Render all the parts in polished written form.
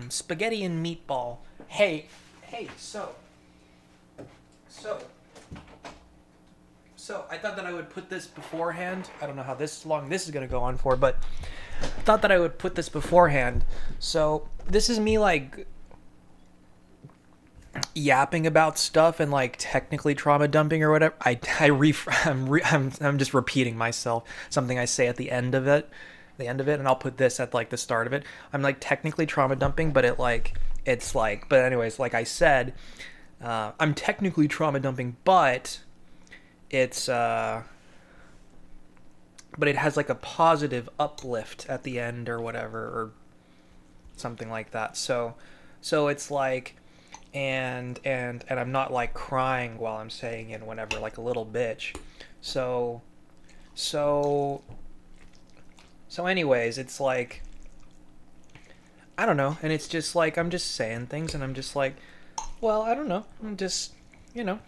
Spaghetti and meatball. Hey, hey, so, so I thought that I would put this beforehand. I don't know how this long this is gonna go on for, but I thought that I would put this beforehand. So this is me like yapping about stuff and like technically trauma dumping or whatever. I'm just repeating myself. Something I say at the end of it, and I'll put this at like the start of it. I'm like technically trauma dumping, but it's like. But anyways, like I said, I'm technically trauma dumping, it's but it has like a positive uplift at the end or whatever or something like that. So it's like and I'm not like crying while I'm saying it whenever like a little bitch. So so so anyways, it's like I don't know, and it's just like I'm just saying things and I'm just like, well, I don't know. You know,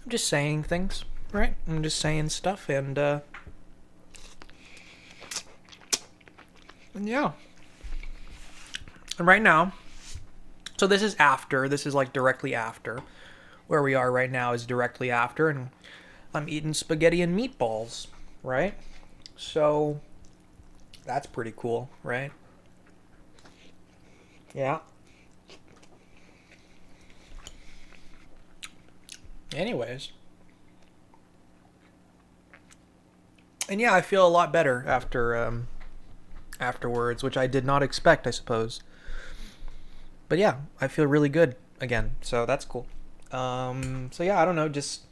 I'm just saying things, right? I'm just saying stuff and yeah. And right now, so this is like directly after. Where we are right now is directly after, and I'm eating spaghetti and meatballs, right? So that's pretty cool, right? Yeah. Anyways, and yeah, I feel a lot better afterwards, which I did not expect, I suppose. But yeah, I feel really good again, so that's cool. So yeah, I don't know, just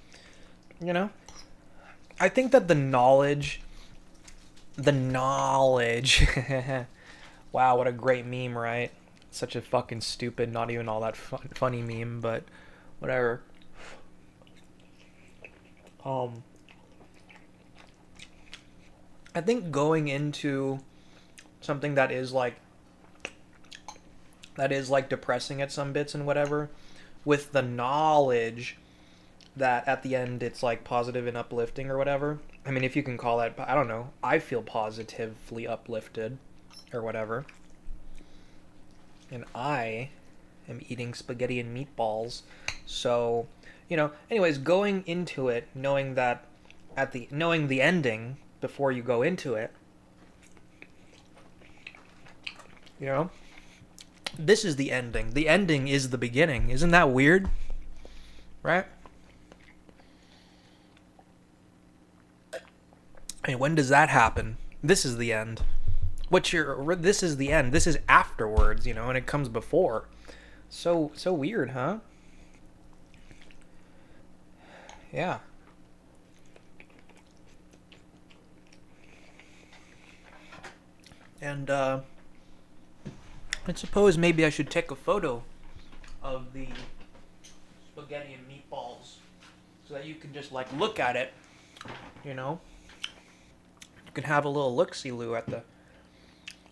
you know, I think that the knowledge. Wow, what a great meme, right? Such a fucking stupid, not even all that funny meme, but whatever. Um, I think going into something that is like depressing at some bits and whatever, with the knowledge that at the end it's like positive and uplifting or whatever. I mean, if you can call that, I don't know. I feel positively uplifted or whatever, and I am eating spaghetti and meatballs. So, anyways, going into it knowing that knowing the ending before you go into it, you know, this is the ending. The ending is the beginning. Isn't that weird? Right? Hey, when does that happen? This is the end. This is the end. This is afterwards, and it comes before. So weird, huh? Yeah. And I suppose maybe I should take a photo of the spaghetti and meatballs so that you can just like look at it, you know. You can have a little look-see-loo at the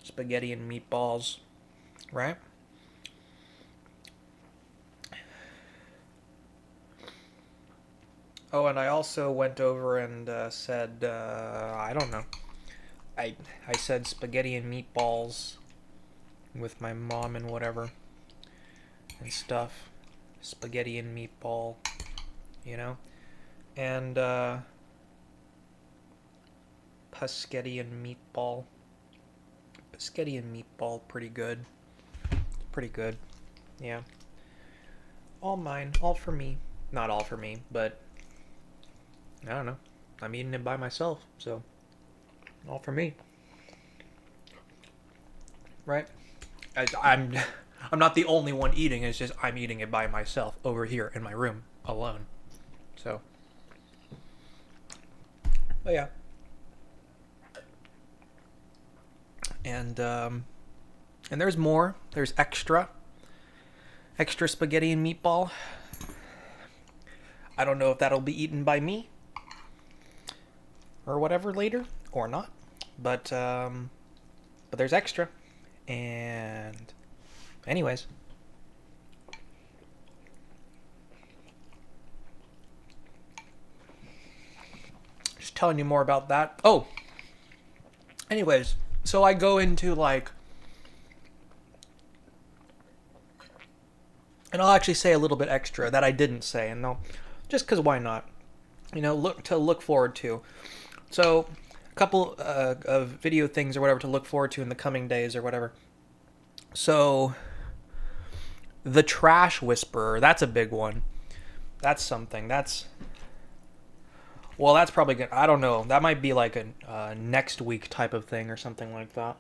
spaghetti and meatballs, right? Oh, and I also went over and said, I don't know. I said spaghetti and meatballs with my mom and whatever and stuff. Spaghetti and meatball, you know? And Paschetti and meatball. Paschetti and meatball, pretty good. Pretty good. Yeah. All mine. All for me. Not all for me, but I don't know. I'm eating it by myself, so all for me. Right? I'm I'm not the only one eating. It's just I'm eating it by myself over here in my room alone. So, but yeah, and and there's more. There's extra spaghetti and meatball. I don't know if that'll be eaten by me or whatever later or not, but there's extra. And anyways, just telling you more about that. Oh, anyways, So I go into like, and I'll actually say a little bit extra that I didn't say, and no, just because why not? You know, look forward to. So, a couple of video things or whatever to look forward to in the coming days or whatever. So, the Trash Whisperer, that's a big one. That's something. That's probably good. I don't know. That might be like a next week type of thing or something like that.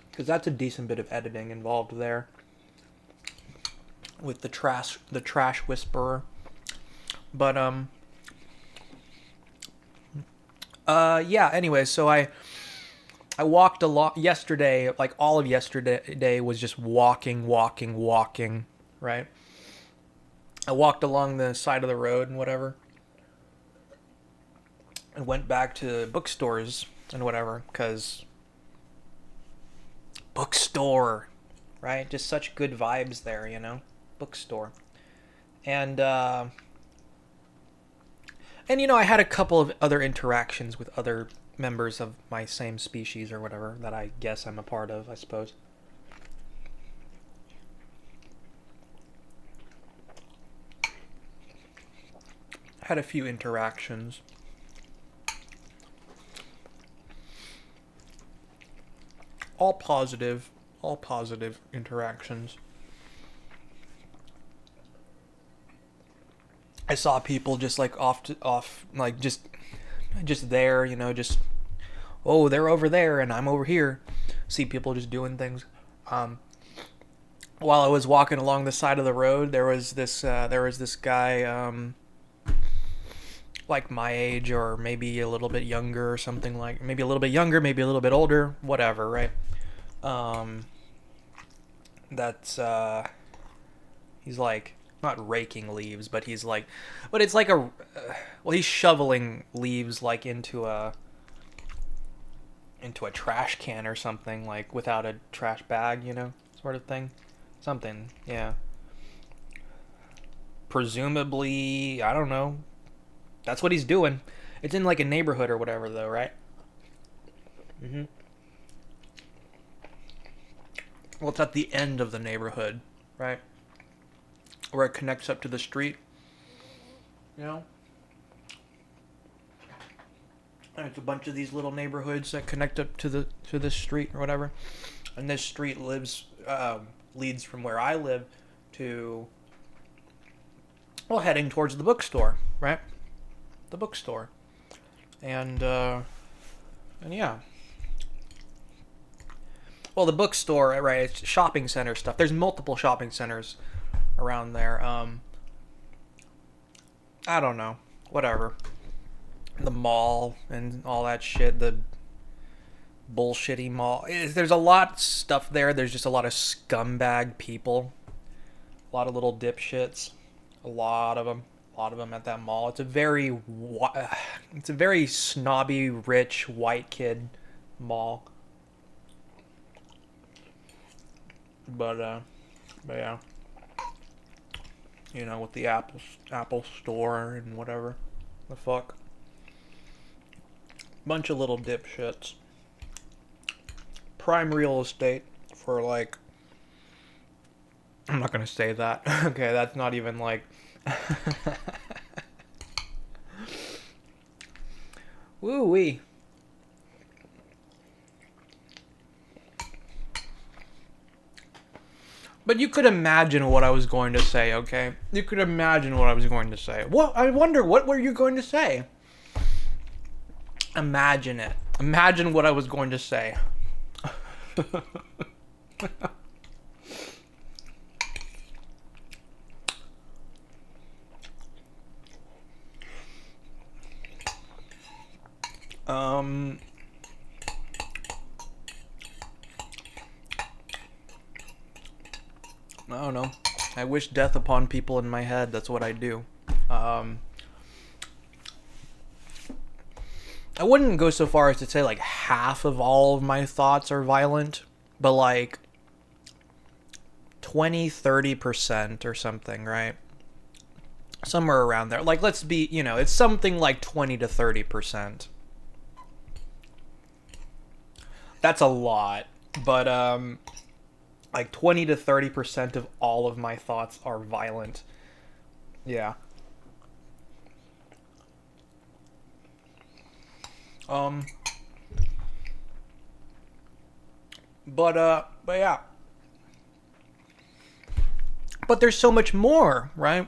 Because that's a decent bit of editing involved there with the trash whisperer. But yeah. Anyway, so I walked a lot yesterday. Like all of yesterday was just walking, right? I walked along the side of the road and whatever, and went back to bookstores and whatever, because bookstore, right? Just such good vibes there, you know? Bookstore. And you know, I had a couple of other interactions with other members of my same species or whatever that I guess I'm a part of, I suppose. Had a few interactions. All positive interactions. I saw people just like off like just there, you know, just oh, they're over there and I'm over here. See people just doing things. While I was walking along the side of the road, there was this guy like my age or maybe a little bit younger or something, like maybe a little bit younger, maybe a little bit older, whatever, right? That's he's like not raking leaves, but he's like, but it's like a well, he's shoveling leaves like into a trash can or something, like without a trash bag, you know, sort of thing. Something, yeah. Presumably, I don't know. That's what he's doing. It's in like a neighborhood or whatever, though, right? Mm-hmm. Well, it's at the end of the neighborhood, right? Where it connects up to the street. You know? And it's a bunch of these little neighborhoods that connect up to the street or whatever. And this street leads from where I live to, well, heading towards the bookstore, right? The bookstore. And yeah. Well, the bookstore, right, it's shopping center stuff. There's multiple shopping centers around there. I don't know. Whatever. The mall and all that shit. The bullshitty mall. There's a lot of stuff there. There's just a lot of scumbag people. A lot of little dipshits. A lot of them. At that mall. It's a very snobby, rich, white kid mall. But yeah. You know, with the Apple store and whatever the fuck. Bunch of little dipshits. Prime real estate for like, I'm not gonna say that. Okay, that's not even like woo wee. But you could imagine what I was going to say, okay? You could imagine what I was going to say. Well, I wonder, what were you going to say? Imagine it. Imagine what I was going to say. I don't know. I wish death upon people in my head. That's what I do. I wouldn't go so far as to say like half of all of my thoughts are violent, but like 20-30% or something, right? somewhere around there. Like, let's be, it's something like 20 to 30%. That's a lot, but like 20 to 30% of all of my thoughts are violent. Yeah. Um but yeah. But there's so much more, right?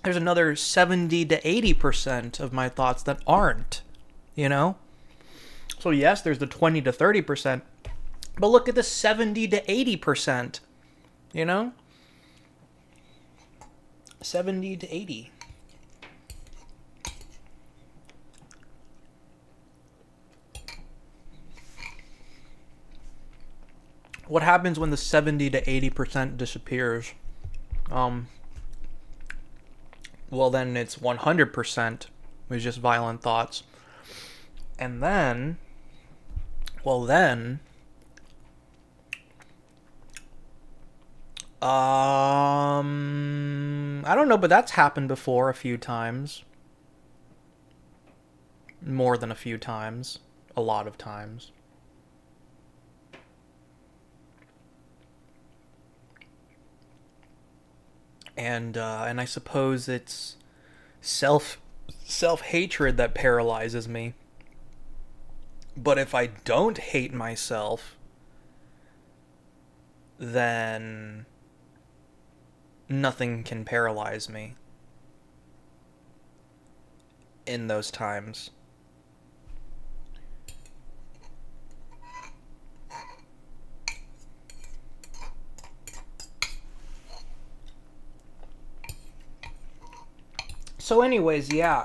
There's another 70 to 80% of my thoughts that aren't, you know? So yes, there's the 20 to 30%, but look at the 70 to 80%, you know? 70 to 80. What happens when the 70 to 80% disappears? Well, then it's 100% was just violent thoughts. And then, I don't know, but that's happened before a few times. More than a few times. A lot of times. And I suppose it's self-hatred that paralyzes me. But if I don't hate myself, then nothing can paralyze me in those times. So anyways, yeah,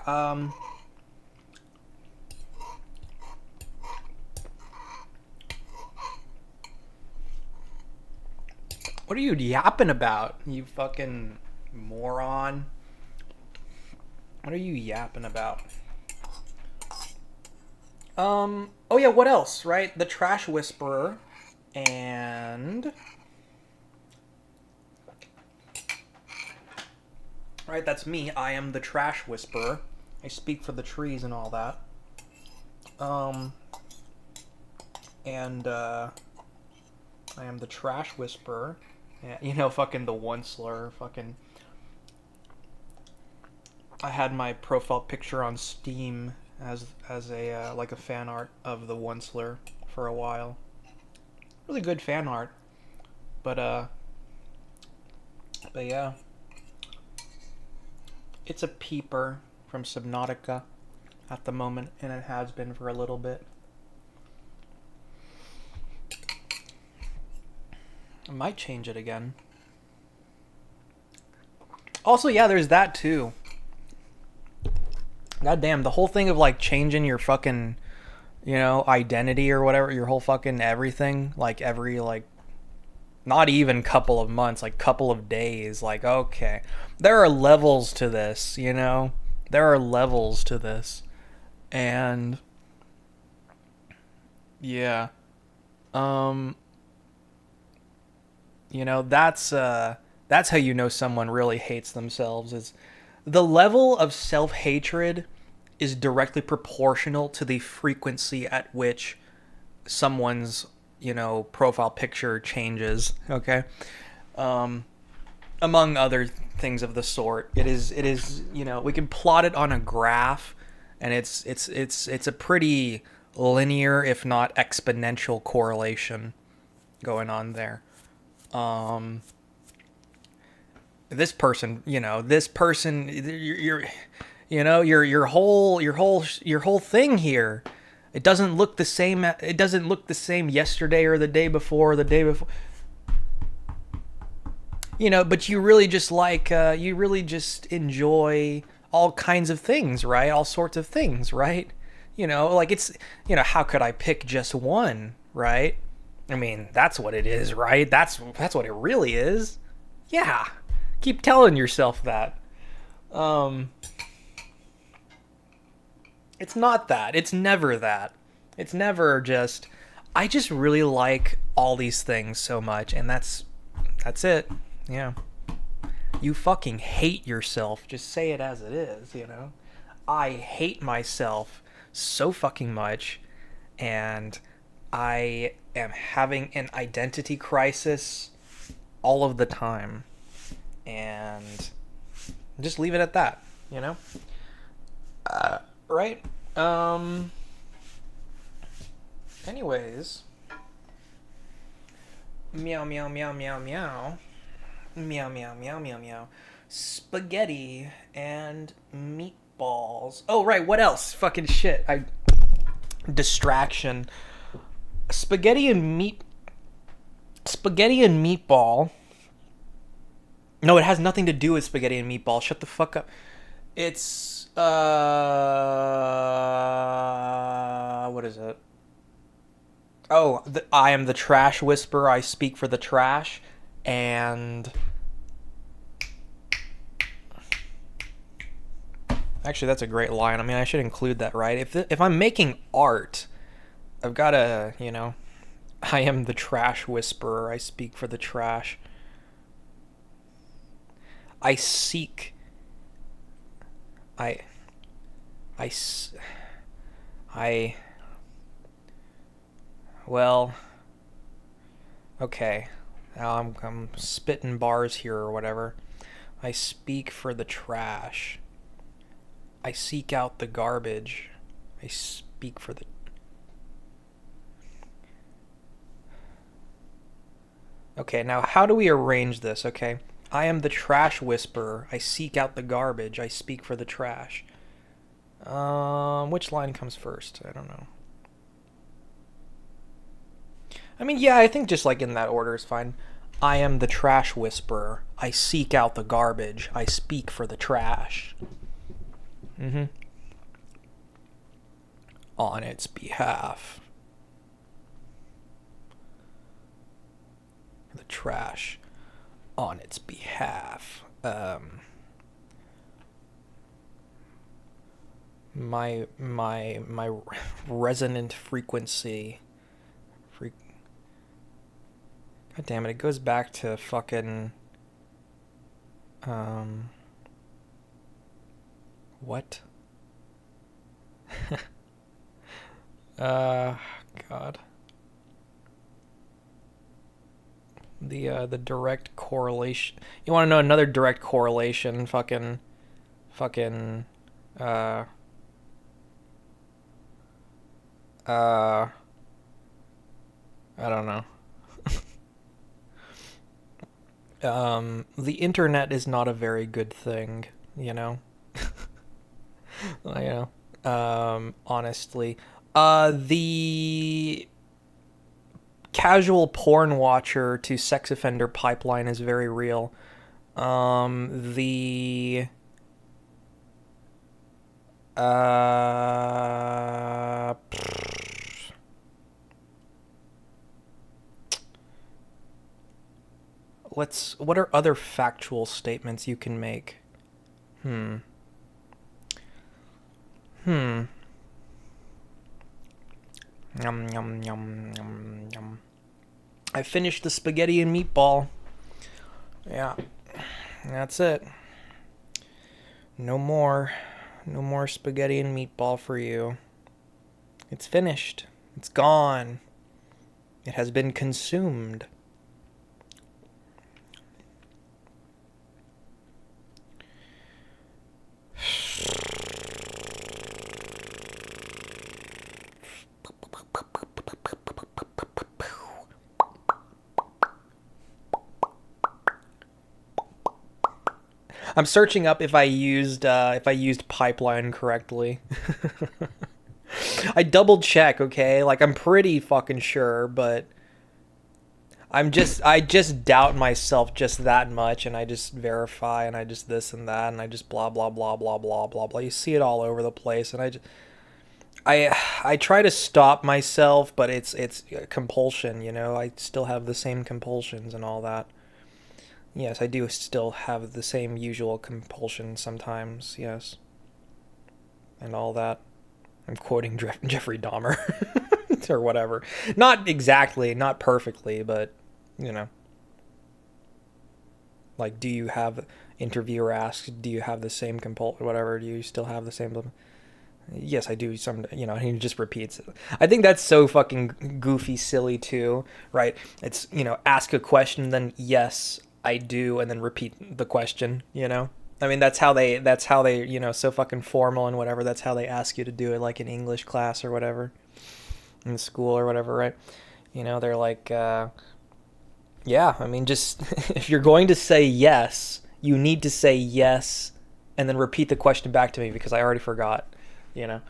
what are you yapping about, you fucking moron? What are you yapping about? Oh yeah, what else, right? The Trash Whisperer, and... Right, that's me. I am the Trash Whisperer. I speak for the trees and all that. And, I am the Trash Whisperer. Yeah, fucking the one slur, fucking... I had my profile picture on Steam as a, like a fan art of the one slur for a while. Really good fan art. But yeah. It's a peeper from Subnautica at the moment, and it has been for a little bit. I might change it again. Also, yeah, there's that too. God damn, the whole thing of like changing your fucking, identity or whatever, your whole fucking everything, like every, like, not even couple of months, like couple of days, like, okay. There are levels to this, There are levels to this. And yeah. That's how you know someone really hates themselves, is the level of self-hatred is directly proportional to the frequency at which someone's, profile picture changes, okay? Among other things of the sort. It is, we can plot it on a graph, and it's a pretty linear, if not exponential, correlation going on there. This person, your whole thing here, it doesn't look the same. It doesn't look the same yesterday or the day before, or the day before. But you really just you really just enjoy all kinds of things, right? All sorts of things, right? Like it's, how could I pick just one, right? I mean, that's what it is, right? That's what it really is. Yeah. Keep telling yourself that. It's not that. It's never that. It's never just, I just really like all these things so much, and that's it. Yeah. You fucking hate yourself. Just say it as it is, you know? I hate myself so fucking much, and I am having an identity crisis all of the time. And just leave it at that, you know? Right? Anyways. Meow, meow, meow, meow, meow. Meow, meow, meow, meow, meow. Spaghetti and meatballs. Oh, right, what else? Fucking shit. Distraction. Spaghetti and meatball. No, it has nothing to do with spaghetti and meatball. Shut the fuck up. It's what is it? Oh, I am the trash whisperer. I speak for the trash, and actually, that's a great line. I mean, I should include that, right? If I'm making art, I've got to, you know, I am the trash whisperer. I speak for the trash. I seek. I. Well. Okay. Now I'm spitting bars here or whatever. I speak for the trash. I seek out the garbage. I speak for the. Okay, now how do we arrange this? Okay. I am the trash whisperer. I seek out the garbage. I speak for the trash. Which line comes first? I don't know. I mean, yeah, I think just like in that order is fine. I am the trash whisperer. I seek out the garbage. I speak for the trash. Mm-hmm. On its behalf. The trash. On its behalf. My resonant frequency. God damn it! It goes back to fucking. What? God. The direct correlation. You want to know another direct correlation? Fucking. Uh. I don't know. The internet is not a very good thing, you know? You know, honestly. The casual porn watcher to sex offender pipeline is very real. The what are other factual statements you can make? Yum, yum, yum, yum, yum. I finished the spaghetti and meatball. Yeah. That's it. No more spaghetti and meatball for you. It's finished. It's gone. It has been consumed. I'm searching up if I used pipeline correctly. I double check, okay? Like I'm pretty fucking sure, but I just doubt myself just that much, and I just verify, and I just this and that, and I just blah blah blah blah blah blah blah. You see it all over the place, and I try to stop myself, but it's compulsion, you know. I still have the same compulsions and all that. Yes, I do still have the same usual compulsion sometimes, yes. And all that. I'm quoting Jeffrey Dahmer. Or whatever. Not exactly, not perfectly, but, you know. Like, do you have, interviewer asks, do you have the same whatever, do you still have the same, yes, I do. And he just repeats it. I think that's so fucking goofy, silly too, right? It's, ask a question, then yes, I do, and then repeat the question. I mean, that's how they, so fucking formal and whatever. That's how they ask you to do it, like in English class or whatever, in school or whatever, right? They're like, yeah, I mean, just, if you're going to say yes, you need to say yes and then repeat the question back to me because I already forgot, you know?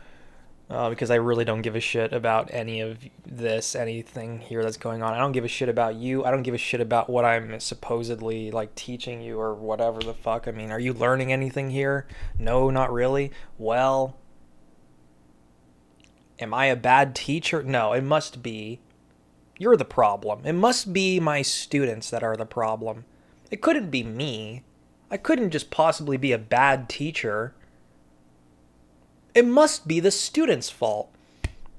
Because I really don't give a shit about anything here that's going on. I don't give a shit about you. I don't give a shit about what I'm supposedly like teaching you or whatever the fuck. I mean, are you learning anything here? No, not really. Well, am I a bad teacher? No, it must be you're the problem. It must be my students that are the problem. It couldn't be me. I couldn't just possibly be a bad teacher. It must be the students' fault,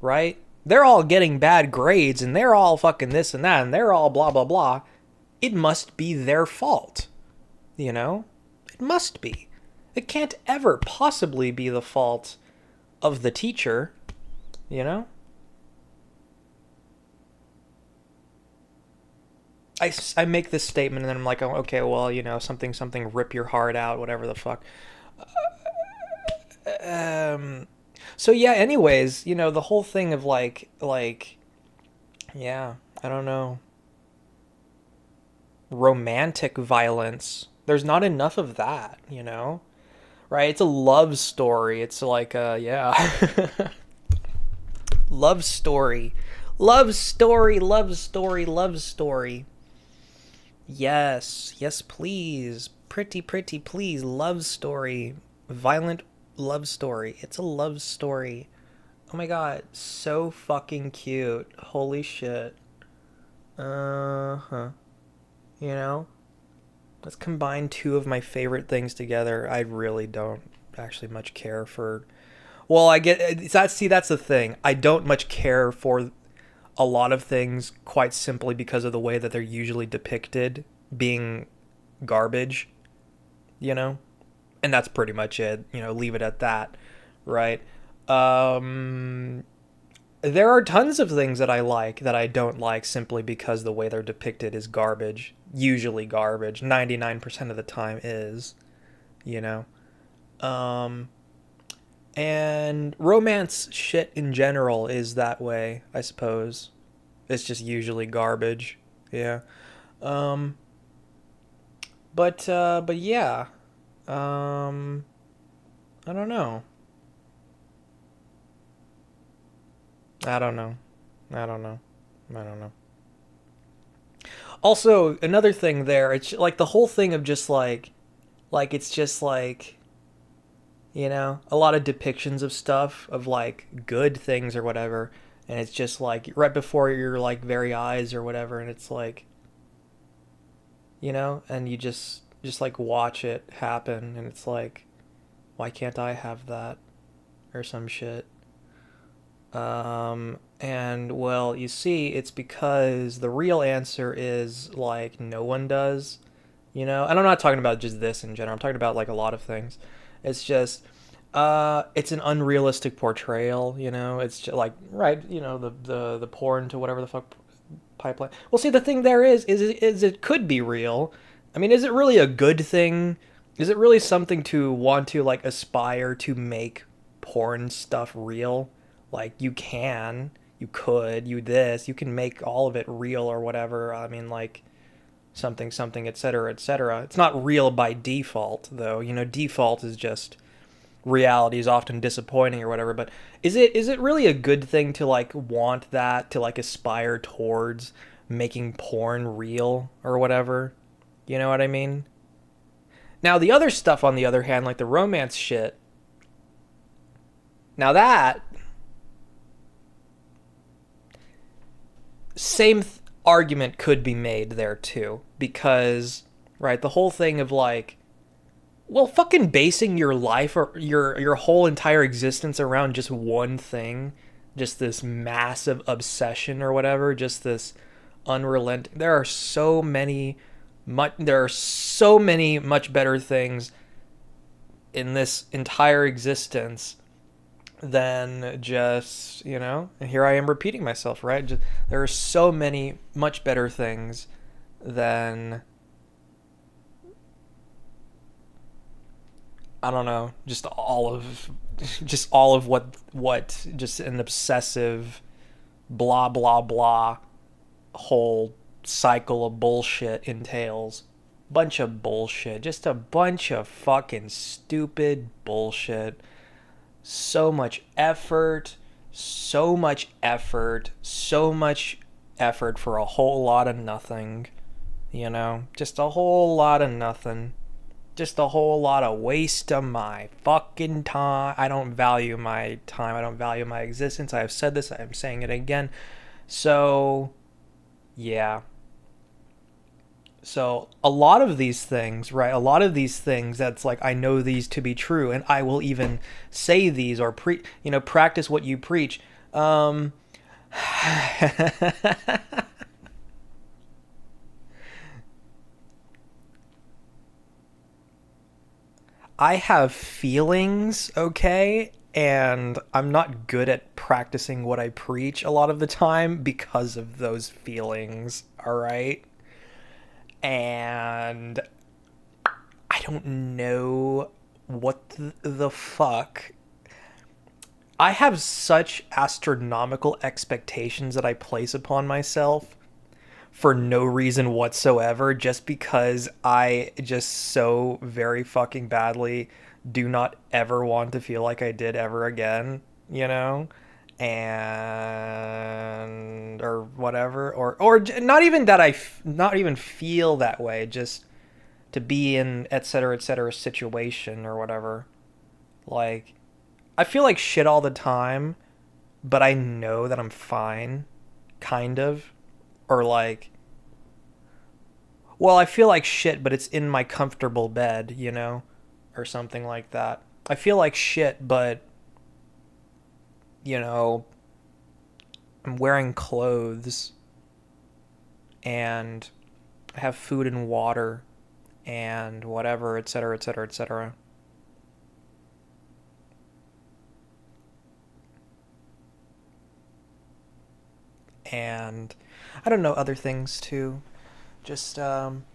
right? They're all getting bad grades and they're all fucking this and that and they're all blah, blah, blah. It must be their fault, It must be. It can't ever possibly be the fault of the teacher, I make this statement and then I'm like, oh, okay, well, something, rip your heart out, whatever the fuck. So yeah, anyways, the whole thing of yeah, I don't know. Romantic violence. There's not enough of that, Right? It's a love story. It's like, yeah. Love story. Love story, love story, love story. Yes, yes, please. Pretty, pretty, please. Love story. Violent love story. It's a love story. Oh my god, so fucking cute. Holy shit. Uh-huh. You know? Let's combine two of my favorite things together. I really don't actually much care for... Well, that's the thing. I don't much care for a lot of things quite simply because of the way that they're usually depicted being garbage, And that's pretty much it, leave it at that, right? There are tons of things that I like that I don't like simply because the way they're depicted is garbage. Usually garbage. 99% of the time is, you know? And romance shit in general is that way, I suppose. It's just usually garbage. Yeah. But yeah. I don't know. I don't know. I don't know. I don't know. Also, another thing there, it's like the whole thing of just it's just a lot of depictions of stuff of like good things or whatever, and it's just like right before your like very eyes or whatever, and it's like, and you just like watch it happen, and it's like, why can't I have that, or some shit. And well, you see, it's because the real answer is like no one does, And I'm not talking about just this in general. I'm talking about like a lot of things. It's just, it's an unrealistic portrayal, It's just like right, the porn to whatever the fuck pipeline. Well, see, the thing there is it could be real. I mean, is it really a good thing? Is it really something to want to like aspire to make porn stuff real? Like you can, you could, you can make all of it real or whatever. I mean, like something, something, etc., etc. It's not real by default, though. Default is just reality is often disappointing or whatever. But is it really a good thing to like want that, to like aspire towards making porn real or whatever? You know what I mean? Now the other stuff, on the other hand, like the romance shit. Now that same argument could be made there too, because right, the whole thing of like, well, fucking basing your life or your whole entire existence around just one thing, just this massive obsession or whatever, just this unrelenting. There are so many There are so many much better things in this entire existence than just, and here I am repeating myself, right? There are so many much better things than, I don't know, just all of what just an obsessive blah blah blah whole cycle of bullshit entails. Bunch of bullshit, just a bunch of fucking stupid bullshit. So much effort, so much effort, so much effort for a whole lot of nothing, just a whole lot of nothing. Just a whole lot of waste of my fucking time. I don't value my time. I don't value my existence. I have said this. I'm saying it again. So, yeah. So, a lot of these things, right? A lot of these things that's like, I know these to be true, and I will even say these or practice what you preach. I have feelings, okay? And I'm not good at practicing what I preach a lot of the time because of those feelings, all right? And I don't know what the fuck. I have such astronomical expectations that I place upon myself for no reason whatsoever, just because I just so very fucking badly do not ever want to feel like I did ever again, you know? And or whatever, or not even that not even feel that way, just to be in et cetera situation or whatever. Like, I feel like shit all the time, but I know that I'm fine, kind of. Or like, well, I feel like shit, but it's in my comfortable bed, or something like that. I feel like shit, but, you know, I'm wearing clothes and I have food and water and whatever, et cetera, et cetera, et cetera. And I don't know, other things too. Just um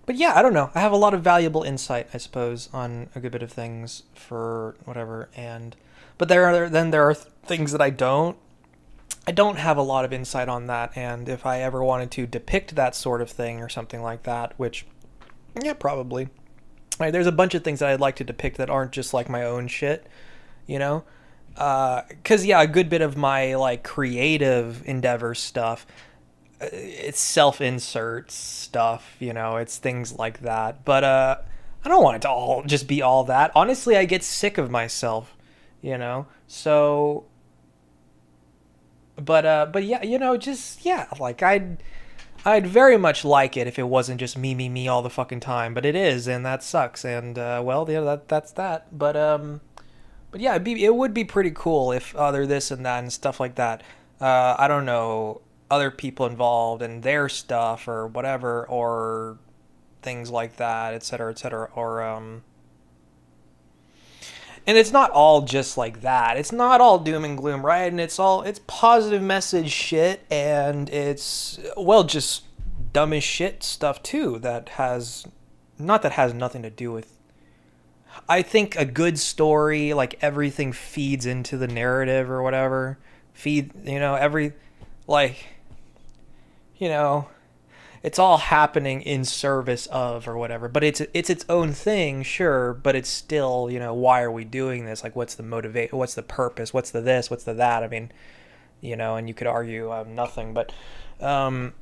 but yeah, I don't know. I have a lot of valuable insight, I suppose, on a good bit of things for whatever. And but there are things that I don't have a lot of insight on that. And if I ever wanted to depict that sort of thing or something like that, which, yeah, probably. Right, there's a bunch of things that I'd like to depict that aren't just like my own shit, you know? Because, yeah, a good bit of my, like, creative endeavor stuff, it's self-insert stuff, it's things like that. But, I don't want it to all just be all that. Honestly, I get sick of myself, So, but yeah, just, yeah, like, I'd very much like it if it wasn't just me all the fucking time, but it is, and that sucks. And well, yeah, that's that. But yeah, it would be pretty cool if other this and that and stuff like that. I don't know, other people involved and their stuff or whatever, or things like that, et cetera, or and it's not all just like that. It's not all doom and gloom, right? And it's positive message shit, and it's, well, just dumb as shit stuff too that has nothing to do with. I think a good story, like, everything feeds into the narrative or whatever. Every, like, you know, it's all happening in service of or whatever, but it's its own thing, sure, but it's still, why are we doing this? Like, what's the motivate, what's the purpose, what's the this, what's the that? I mean, and you could argue nothing, um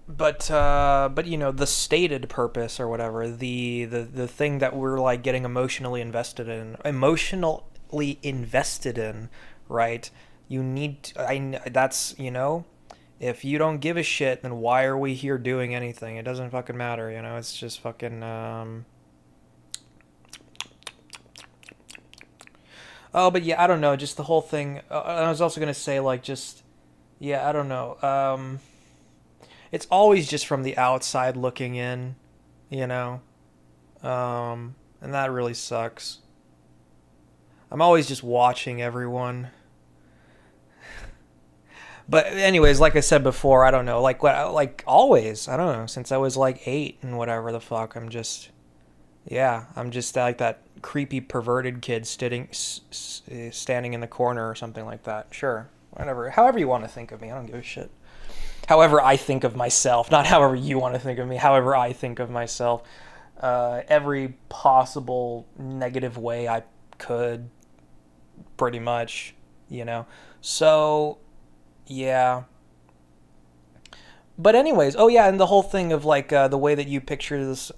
but the stated purpose or whatever, the thing that we're, like, getting emotionally invested in, right? You need to, that's, if you don't give a shit, then why are we here doing anything? It doesn't fucking matter, it's just fucking oh, but yeah, I don't know, just the whole thing. I was also gonna say, like, just, Yeah, I don't know. It's always just from the outside looking in, you know. And that really sucks. I'm always just watching everyone. But anyways, like I said before, I don't know. Like always, I don't know. Since I was like 8 and whatever the fuck, I'm just like that creepy perverted kid standing in the corner or something like that. Sure, whatever. However you want to think of me, I don't give a shit. However I think of myself, not however you want to think of me. However I think of myself, every possible negative way I could, pretty much, you know. So yeah. But anyways, oh yeah, and the whole thing of like the way that you picture this,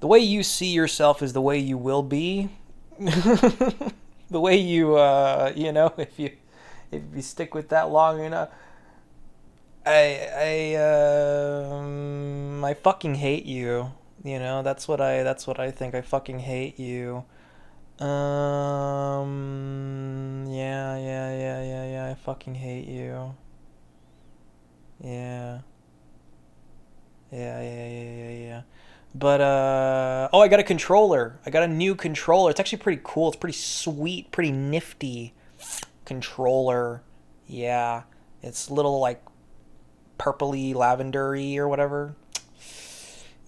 the way you see yourself is the way you will be. The way you know, if you stick with that long enough, I fucking hate you. You know, that's what I think. I fucking hate you. Yeah. I fucking hate you. Yeah. Yeah. But oh, I got a controller. I got a new controller. It's actually pretty cool. It's pretty sweet, pretty nifty controller. Yeah. It's little like purpley lavendery or whatever.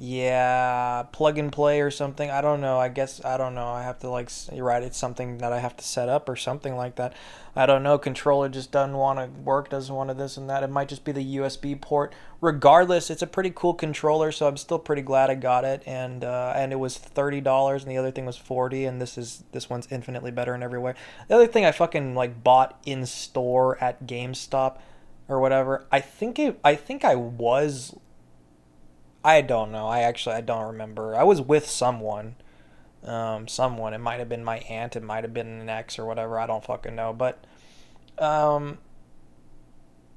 Yeah, plug and play or something. I don't know. I guess I don't know. I have to like you're right. It's something that I have to set up or something like that. I don't know. Controller just doesn't want to work. Doesn't want to this and that. It might just be the USB port. Regardless, it's a pretty cool controller. So I'm still pretty glad I got it. And it was $30, and the other thing was 40. And this one's infinitely better in every way. The other thing I fucking like bought in store at GameStop or whatever. I think I was I don't know. I don't remember. I was with someone. Someone. It might have been my aunt. It might have been an ex or whatever. I don't fucking know. Um,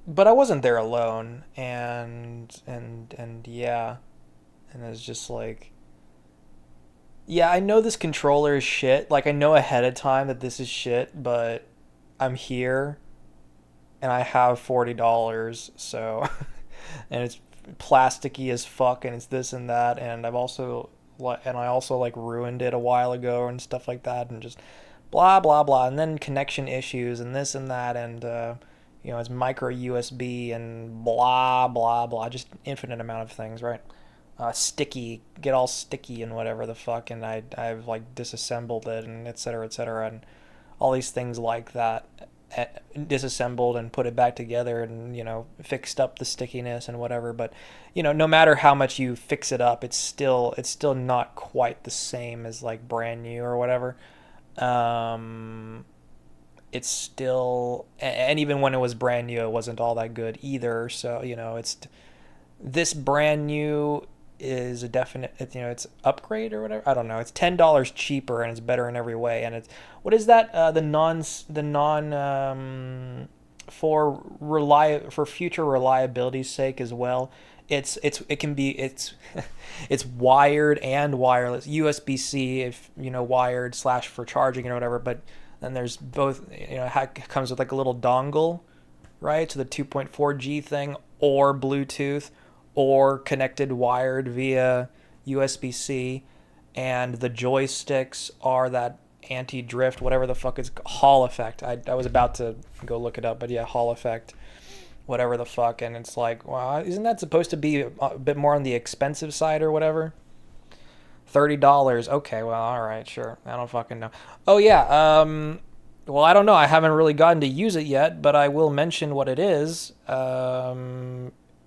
but I wasn't there alone. And yeah. And it's just like, yeah, I know this controller is shit. Like I know ahead of time that this is shit, but I'm here and I have $40. So, and it's plasticky as fuck and it's this and that, and I also like ruined it a while ago and stuff like that, and just blah blah blah, and then connection issues and this and that, and it's micro USB and blah blah blah, just infinite amount of things, right? Sticky, get all sticky and whatever the fuck, and I've like disassembled it and et cetera, and all these things like that, disassembled and put it back together, and fixed up the stickiness and whatever. But no matter how much you fix it up, it's still not quite the same as like brand new or whatever. um it's still, and even when it was brand new, it wasn't all that good either. So it's this brand new is a definite, it's upgrade or whatever. I don't know. It's $10 cheaper and it's better in every way. And it's, what is that? The non for future reliability's sake as well. It's it's wired and wireless, USB-C, if wired slash for charging or whatever. But then there's both. It comes with like a little dongle, right? To the 2.4G thing, or Bluetooth, or connected wired via USB-C, and the joysticks are that anti-drift, whatever the fuck it's Hall effect. I was about to go look it up, but yeah, Hall effect, whatever the fuck. And it's like, wow, isn't that supposed to be a bit more on the expensive side or whatever? $30. Okay, well, all right, sure. I don't fucking know. Oh yeah, well, I don't know. I haven't really gotten to use it yet, but I will mention what it is.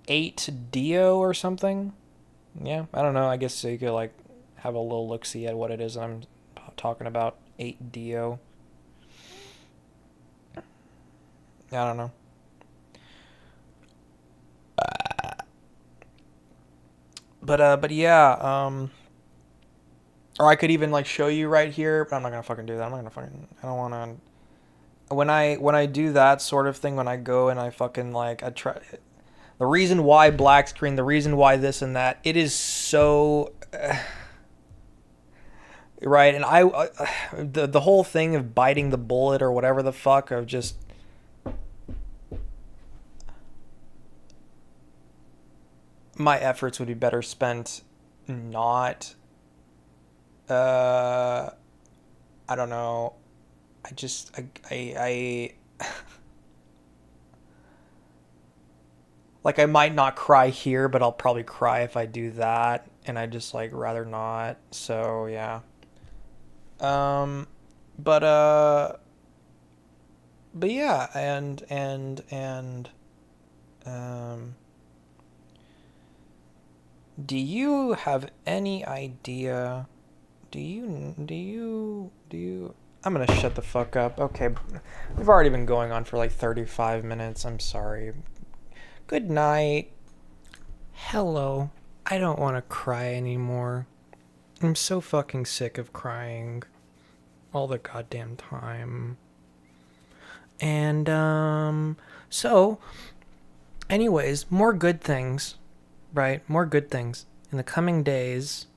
8 Dio or something. Yeah, I don't know. I guess you could like have a little look see at what it is I'm talking about. 8 Dio. I don't know. But yeah. Or I could even like show you right here, but I'm not gonna fucking do that. I'm not gonna fucking. I don't wanna. When I do that sort of thing, when I go and I fucking like I try, the reason why black screen, the reason why this and that, it is so right. And the whole thing of biting the bullet or whatever the fuck, of just my efforts would be better spent not uh I don't know. I just I like I might not cry here, but I'll probably cry if I do that, and I just like rather not. So, yeah. Um but but yeah, and um do you have any idea? Do you I'm gonna shut the fuck up. Okay, we've already been going on for like 35 minutes. I'm sorry. Good night. Hello. I don't want to cry anymore. I'm so fucking sick of crying all the goddamn time. And so anyways, more good things, right? More good things in the coming days.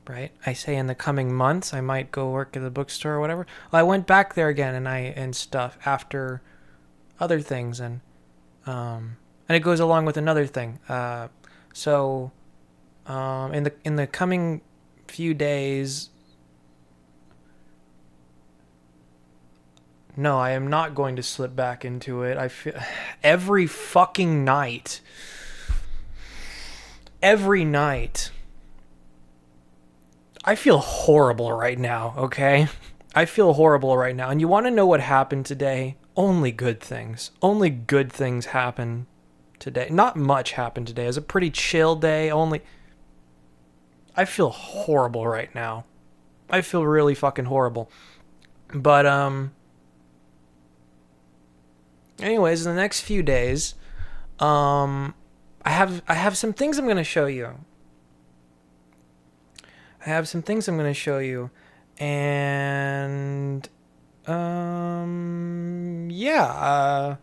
Right? I say in the coming months I might go work at the bookstore or whatever. Well, I went back there again and stuff after other things, and it goes along with another thing. So in the coming few days, no, I am not going to slip back into it. I feel every fucking night. Every night. I feel horrible right now, okay? I feel horrible right now. And you want to know what happened today? Only good things. Only good things happen today. Not much happened today. It was a pretty chill day. I feel horrible right now. I feel really fucking horrible. But anyways, in the next few days, I have some things I'm going to show you. I have some things I'm going to show you, and yeah,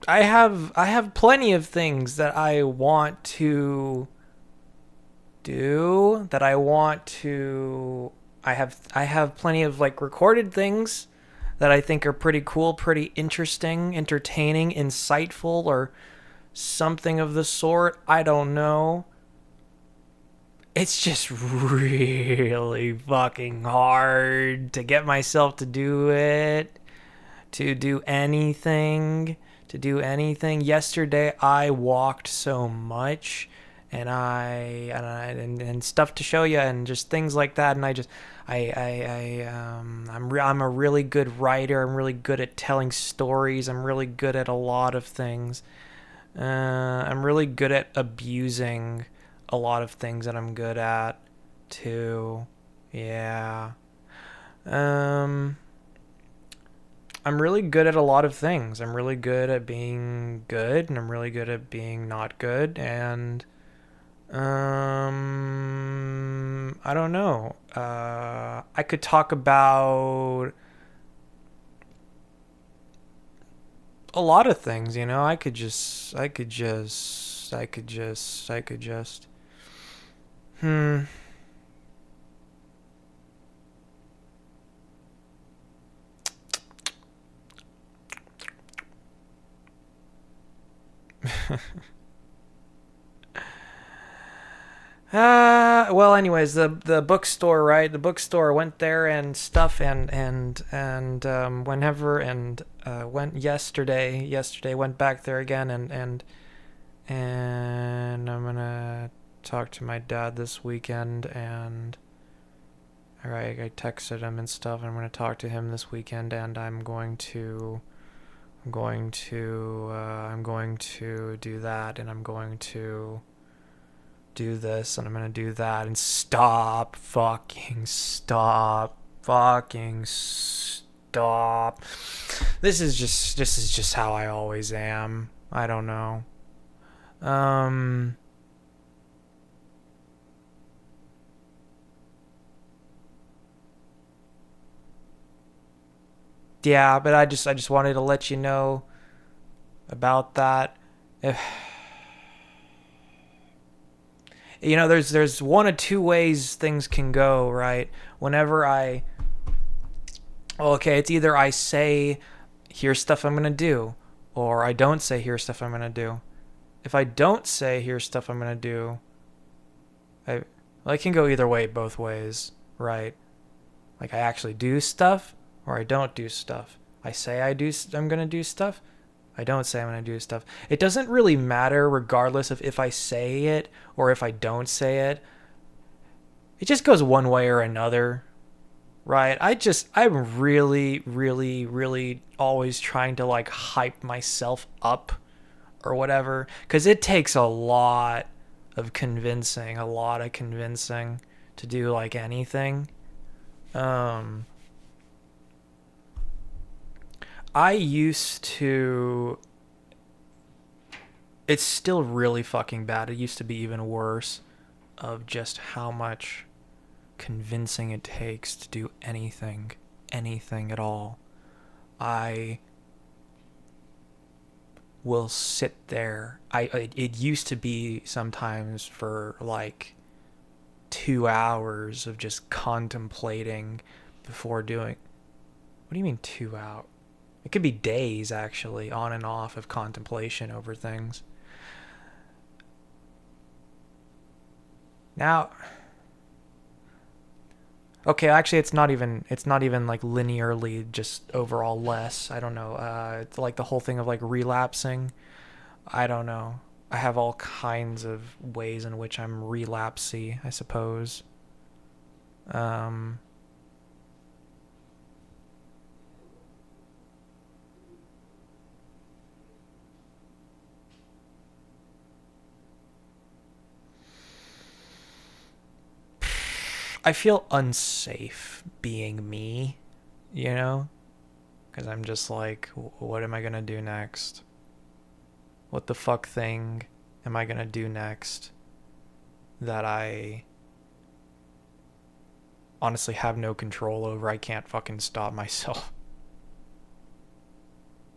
I have plenty of things that I want to do, that I want to I have plenty of like recorded things that I think are pretty cool, pretty interesting, entertaining, insightful, or something of the sort. I don't know. It's just really fucking hard to get myself to do it, to do anything, to do anything. Yesterday I walked so much, and stuff to show you, and just things like that, and I'm a really good writer. I'm really good at telling stories. I'm really good at a lot of things. I'm really good at abusing a lot of things that I'm good at too. Yeah. Um I'm really good at a lot of things. I'm really good at being good, and I'm really good at being not good, and I don't know. I could talk about a lot of things, you know. I could just Hmm. Well, anyways, the bookstore, right? The bookstore, went there and stuff, and whenever, and went yesterday. Yesterday went back there again, and I'm gonna talk to my dad this weekend, and alright, I texted him and stuff, and I'm gonna talk to him this weekend, and I'm going to do that, and I'm going to do this, and I'm gonna do that, and stop. This is just how I always am. I don't know. Um yeah, but I just wanted to let you know about that. If you know, there's one of two ways things can go, right? Whenever well, okay, it's either I say, here's stuff I'm gonna do, or I don't say here's stuff I'm going to do. If I don't say here's stuff I'm going to do, I can go either way, both ways, right? Like I actually do stuff or I don't do stuff. I say I'm going to do stuff. I don't say I'm going to do stuff. It doesn't really matter regardless of if I say it or if I don't say it. It just goes one way or another, right? I'm really, really, really always trying to like hype myself up or whatever, because it takes a lot of convincing to do like anything. Um, I used to. It's still really fucking bad. It used to be even worse of just how much convincing it takes to do anything at all. I will sit there. It used to be sometimes for like 2 hours of just contemplating before doing. What do you mean 2 hours? It could be days actually, on and off of contemplation over things. Now, okay, actually, it's not even like linearly just overall less. I don't know. It's like the whole thing of like relapsing. I don't know. I have all kinds of ways in which I'm relapsy, I suppose. Um, I feel unsafe being me, you know? Because I'm just like, what am I gonna do next? What the fuck thing am I gonna do next that I honestly have no control over? I can't fucking stop myself.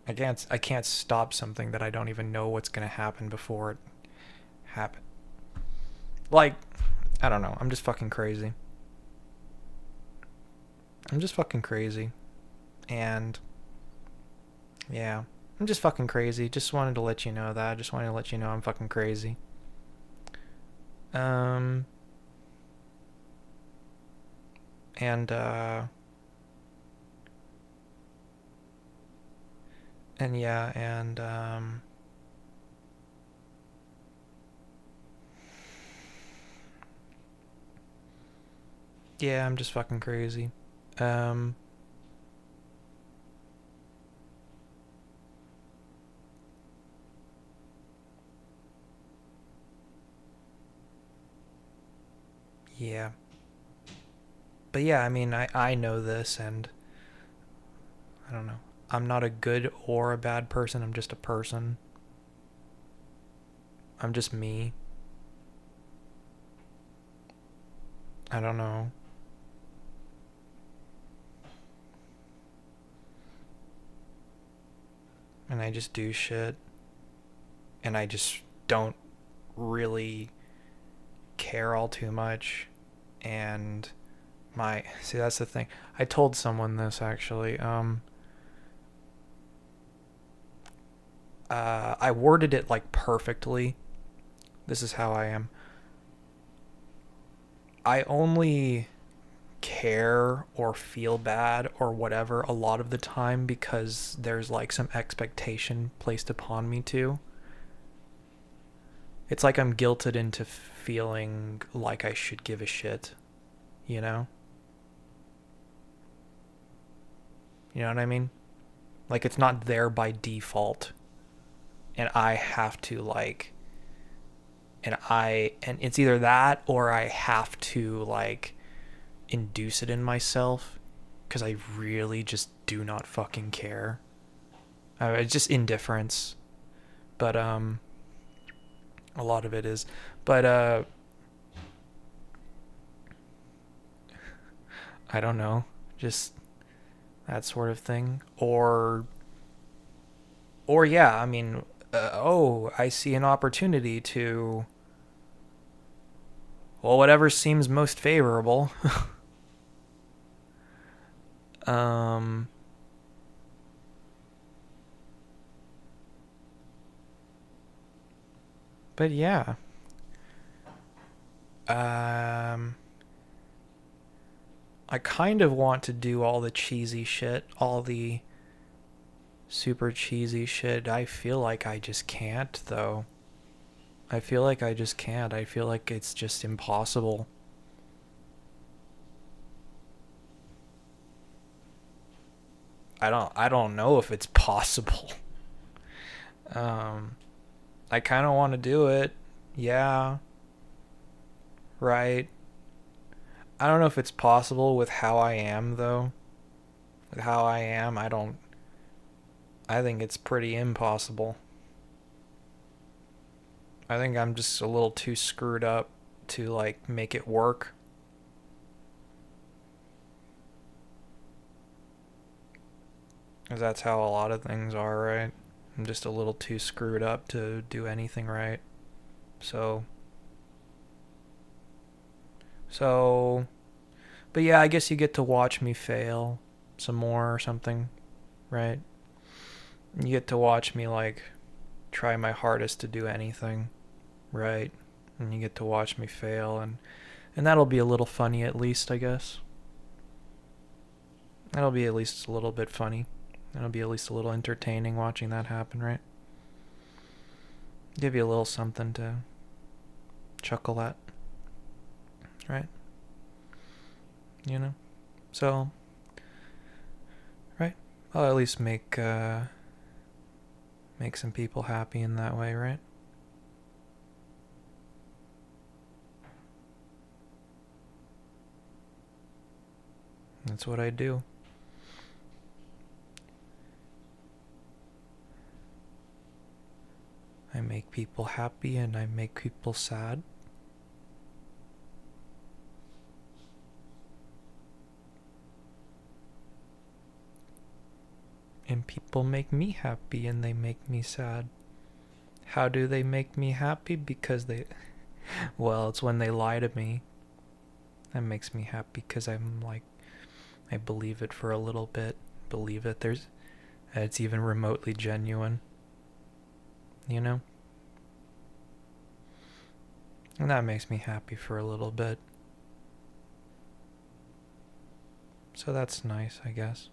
I can't stop something that I don't even know what's gonna happen before it happens. Like, I don't know. I'm just fucking crazy. I'm just fucking crazy. And yeah, I'm just fucking crazy. Just wanted to let you know that. Just wanted to let you know I'm fucking crazy. Um and and yeah, and yeah, I'm just fucking crazy. Um yeah. But yeah, I mean, I know this, and I don't know. I'm not a good or a bad person. I'm just a person. I'm just me. I don't know. And I just do shit. And I just don't really care all too much. And see, that's the thing. I told someone this actually. I worded it like perfectly. This is how I am. I only care or feel bad or whatever a lot of the time because there's like some expectation placed upon me too. It's like I'm guilted into feeling like I should give a shit, you know? You know what I mean? Like it's not there by default. And I have to like and it's either that or I have to like induce it in myself because I really just do not fucking care. It's just indifference. But a lot of it is. But I don't know. Just that sort of thing. Or yeah, I mean, oh, I see an opportunity to, well, whatever seems most favorable. um But yeah. Um, I kind of want to do all the cheesy shit, all the super cheesy shit. I feel like I just can't, though. I feel like I just can't. I feel like it's just impossible. I don't know if it's possible. Um I kind of want to do it. Yeah, right. I don't know if it's possible with how I am though. With how I am, I think it's pretty impossible. I think I'm just a little too screwed up to like make it work. 'Cause that's how a lot of things are, right? I'm just a little too screwed up to do anything right. So, so, but yeah, I guess you get to watch me fail some more or something, right? You get to watch me like try my hardest to do anything, right? And you get to watch me fail and that'll be a little funny at least, I guess. That'll be at least a little bit funny. That'll be at least a little entertaining watching that happen, right? Give you a little something to chuckle at, right? You know? So, right? I'll at least make some people happy in that way, right? That's what I do. I make people happy and I make people sad. And people make me happy and they make me sad. How do they make me happy? Because they. Well, it's when they lie to me. That makes me happy because I'm like. I believe it for a little bit. Believe it. It's even remotely genuine. You know? And that makes me happy for a little bit. So that's nice, I guess.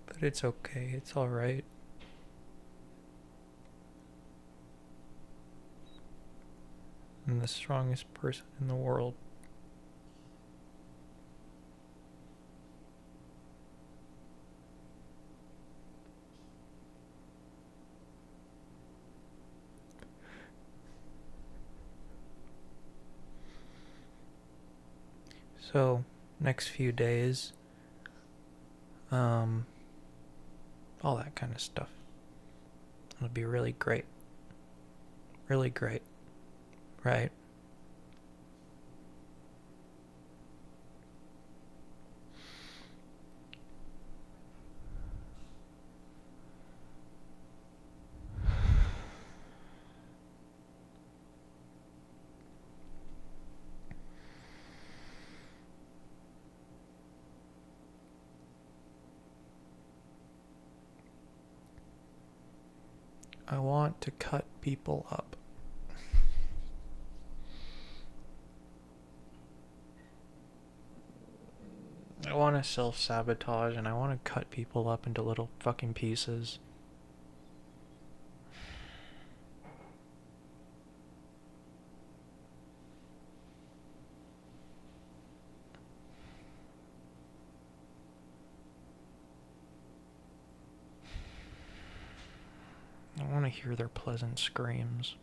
But it's okay. It's alright. I'm the strongest person in the world. So, next few days, all that kind of stuff. It'll be really great. Really great. Right? I want to cut people up. I want to self-sabotage and I want to cut people up into little fucking pieces. I want to hear their pleasant screams.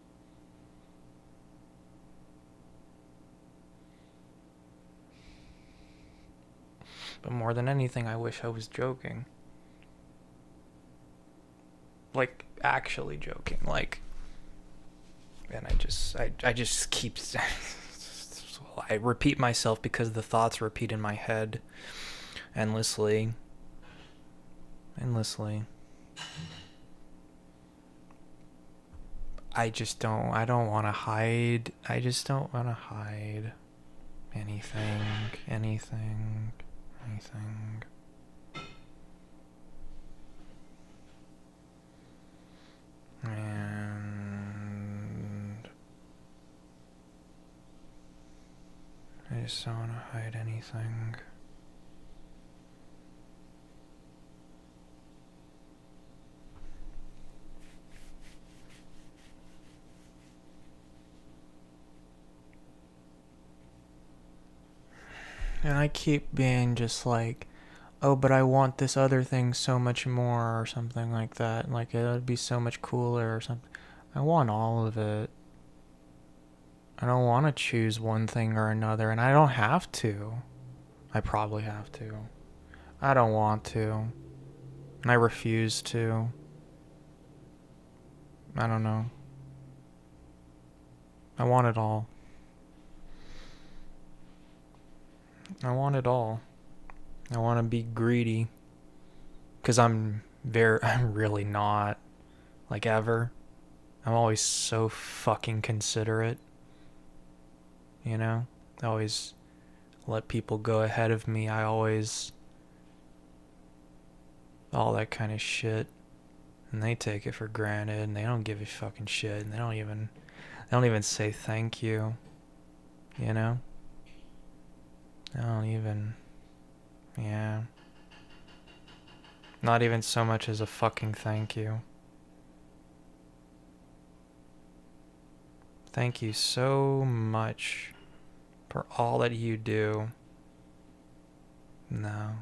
But more than anything, I wish I was joking. Like, actually joking. Like, and I just keep. I repeat myself because the thoughts repeat in my head endlessly. Endlessly. I don't want to hide. I just don't want to hide anything, anything, anything. And I just don't want to hide anything. And I keep being just like, oh, but I want this other thing so much more, or something like that. Like, it would be so much cooler, or something. I want all of it. I don't want to choose one thing or another, and I don't have to. I probably have to. I don't want to. And I refuse to. I don't know. I want it all. I want it all. I want to be greedy. Because I'm really not. Like, ever. I'm always so fucking considerate. You know? I always let people go ahead of me. I always... all that kind of shit. And they take it for granted, and they don't give a fucking shit, and they don't even say thank you. You know? They don't even... yeah. Not even so much as a fucking thank you. Thank you so much for all that you do. No.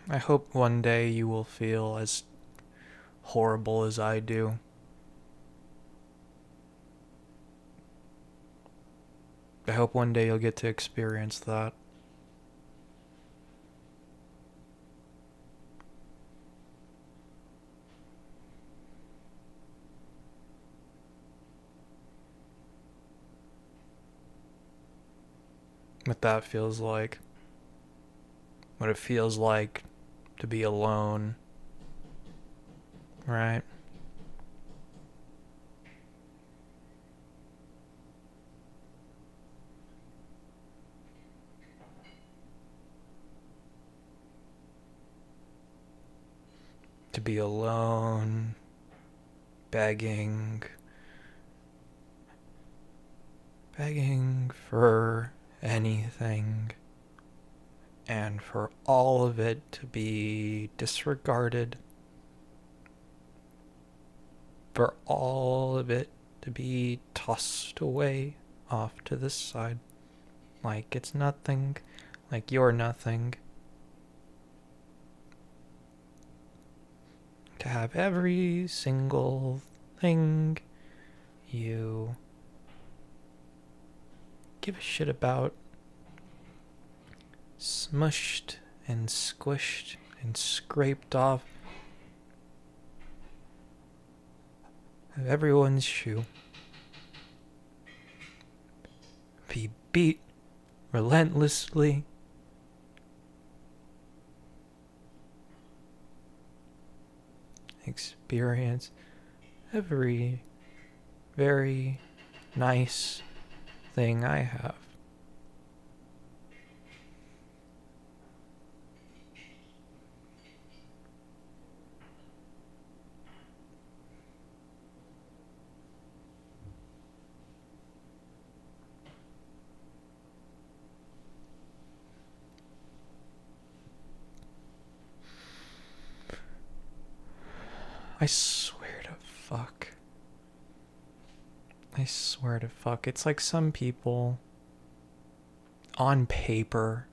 I hope one day you will feel as horrible as I do. I hope one day you'll get to experience that. What that feels like. What it feels like to be alone. Right? To be alone. Begging for anything, and for all of it to be disregarded, for all of it to be tossed away off to the side, like it's nothing, like you're nothing. To have every single thing you give a shit about smushed and squished and scraped off of everyone's shoe. Be beat relentlessly. Experience every very nice thing I have. I swear to fuck. I swear to fuck. It's like some people, on paper,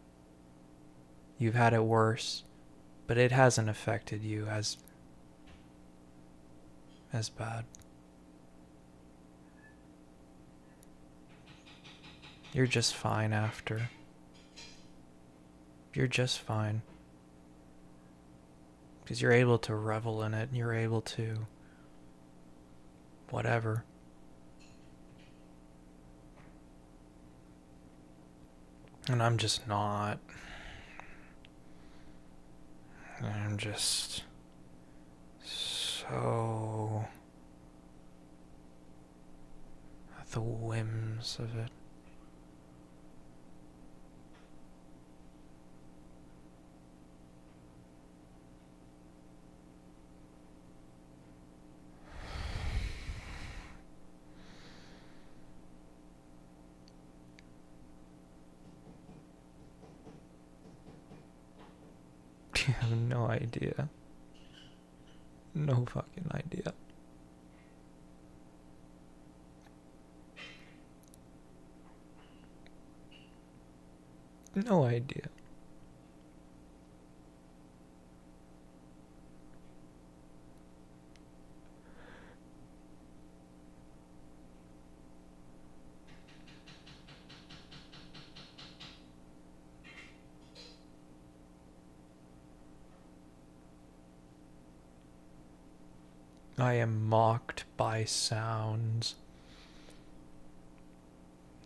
you've had it worse, but it hasn't affected you as bad. You're just fine after. You're just fine. Because you're able to revel in it, and you're able to whatever. And I'm just not. I'm just so at the whims of it. You have no idea. No fucking idea. No idea. I am mocked by sounds.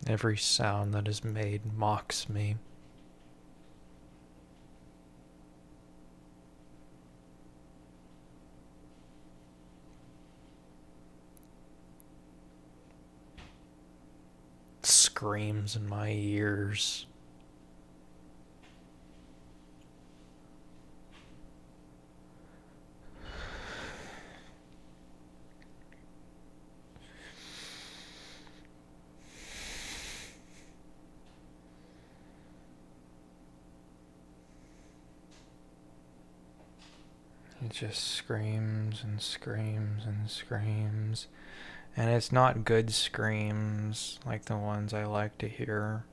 Every sound that is made mocks me. Screams in my ears. It just screams and screams and screams. And it's not good screams like the ones I like to hear.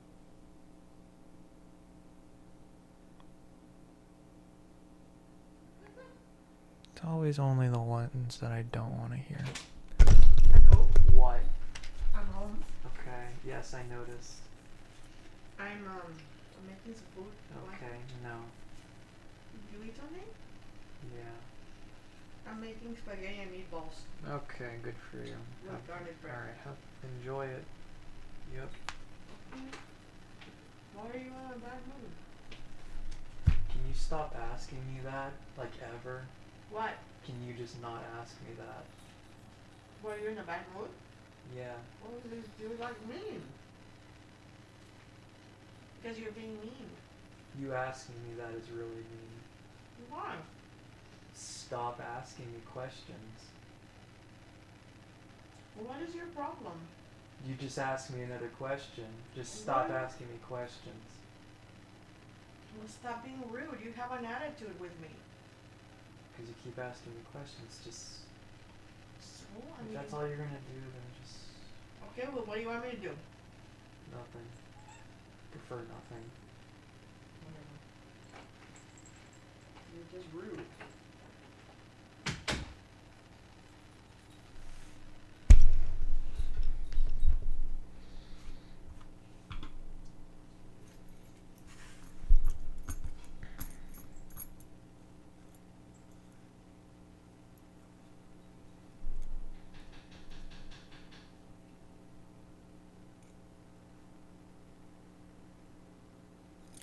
It's always only the ones that I don't want to hear. Hello, What? I'm home. Okay, yes, I noticed. I'm making some food. Okay, no. Did you eat something? Yeah. I'm making spaghetti and meatballs Okay, good for you. with garlic bread. Alright, enjoy it. Yep. Why are you in a bad mood? Can you stop asking me that? Like, ever? What? Can you just not ask me that? Why are you in a bad mood? Yeah. What was this dude like mean? Because you're being mean. You asking me that is really mean. Why? Stop asking me questions. What is your problem? You just asked me another question. Just stop What? asking me questions. Well, stop being rude. You have an attitude with me. Because you keep asking me questions. Just... So, if that's all you're gonna do, then just... Okay, well, what do you want me to do? nothing. Prefer nothing. Whatever. You're just rude.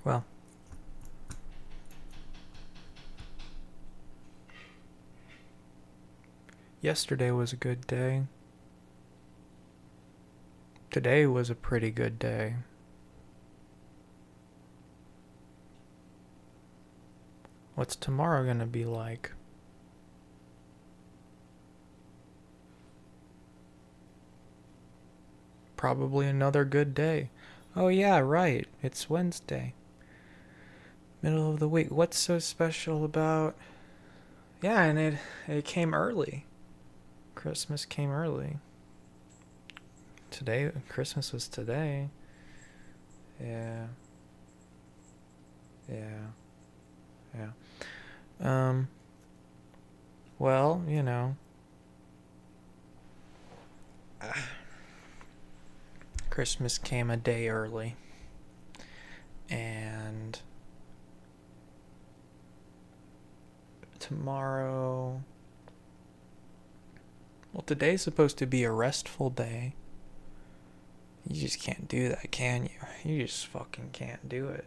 Well. Yesterday was a good day. Today was a pretty good day. What's tomorrow gonna be like? Probably another good day. Oh yeah, right. It's Wednesday. Middle of the week. What's so special about... Yeah, and it came early. Christmas came early. Today, Christmas was today. Yeah. Well, you know. Christmas came a day early. And tomorrow. Well, today's supposed to be a restful day. You just can't do that, can you? You just fucking can't do it.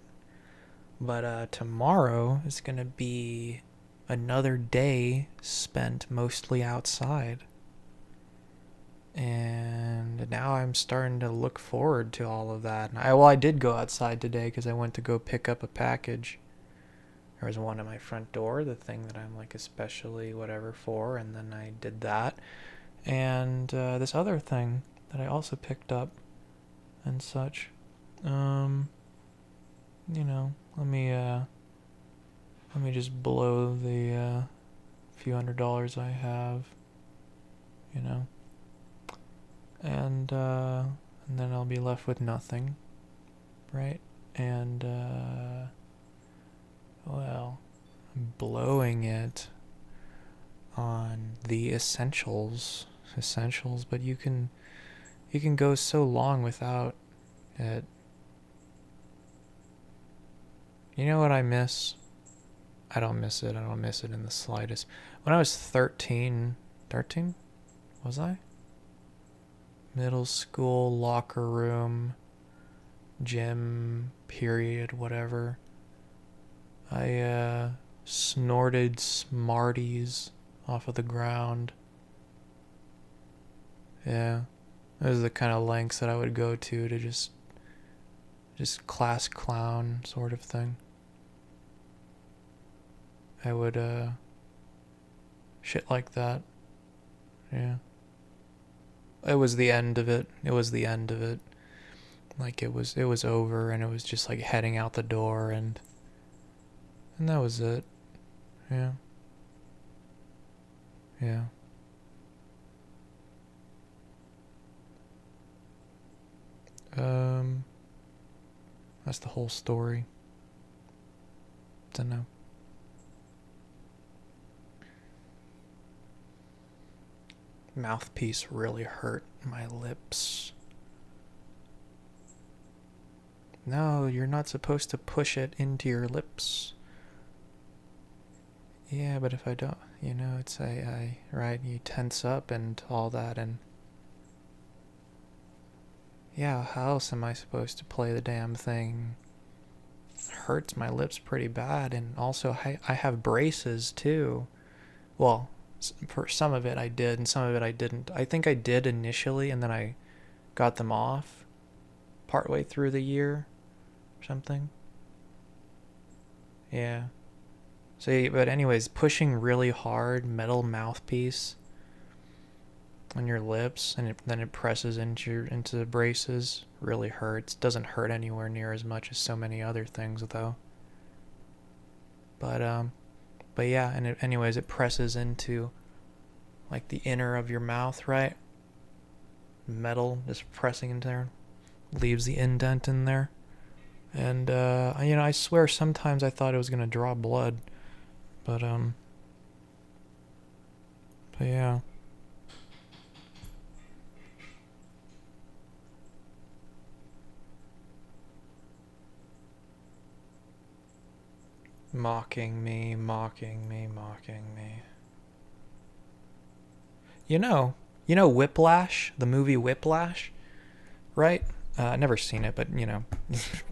But tomorrow is gonna be another day spent mostly outside. And now I'm starting to look forward to all of that. I did go outside today because I went to go pick up a package. There was one at my front door, the thing that I'm like especially whatever for, and then I did that. And this other thing that I also picked up and such. Let me just blow the few $100s I have, you know, and then I'll be left with nothing, right? And well, I'm blowing it on the essentials, but you can go so long without it. You know what I miss? I don't miss it. I don't miss it in the slightest. When I was 13, was I? Middle school, locker room, gym, period, whatever. I snorted Smarties off of the ground. Yeah. Those are the kind of lengths that I would go to just class clown sort of thing. I would shit like that. Yeah. It was the end of it. Like it was over, and it was just like heading out the door, and that was it. Yeah. Yeah. That's the whole story. Dunno. Mouthpiece really hurt my lips. No, you're not supposed to push it into your lips. Yeah, but if I don't, it's right, you tense up and all that, and yeah, how else am I supposed to play the damn thing? It hurts my lips pretty bad, and also I have braces too. Well, for some of it I did, and some of it I didn't. I think I did initially, and then I got them off partway through the year or something. Yeah. So, but anyways, pushing really hard metal mouthpiece on your lips, and then it presses into the braces really hurts. Doesn't hurt anywhere near as much as so many other things though. But yeah, and anyways, it presses into like the inner of your mouth, right? Metal just pressing into there, leaves the indent in there. And I swear sometimes I thought it was gonna draw blood, but yeah. Mocking me, mocking me, mocking me. You know Whiplash, the movie Whiplash, right? Never seen it, but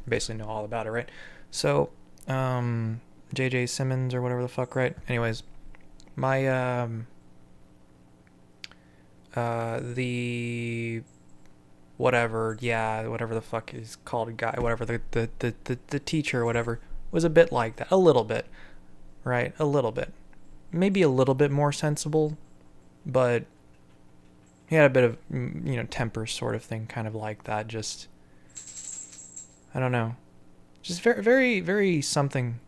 basically know all about it, right? So, J.J. Simmons or whatever the fuck, right? Anyways, my the whatever, yeah, whatever the fuck is called guy, whatever the teacher or whatever was a bit like that, a little bit, right? A little bit, maybe a little bit more sensible, but he had a bit of temper sort of thing, kind of like that. Just I don't know, just very very very something.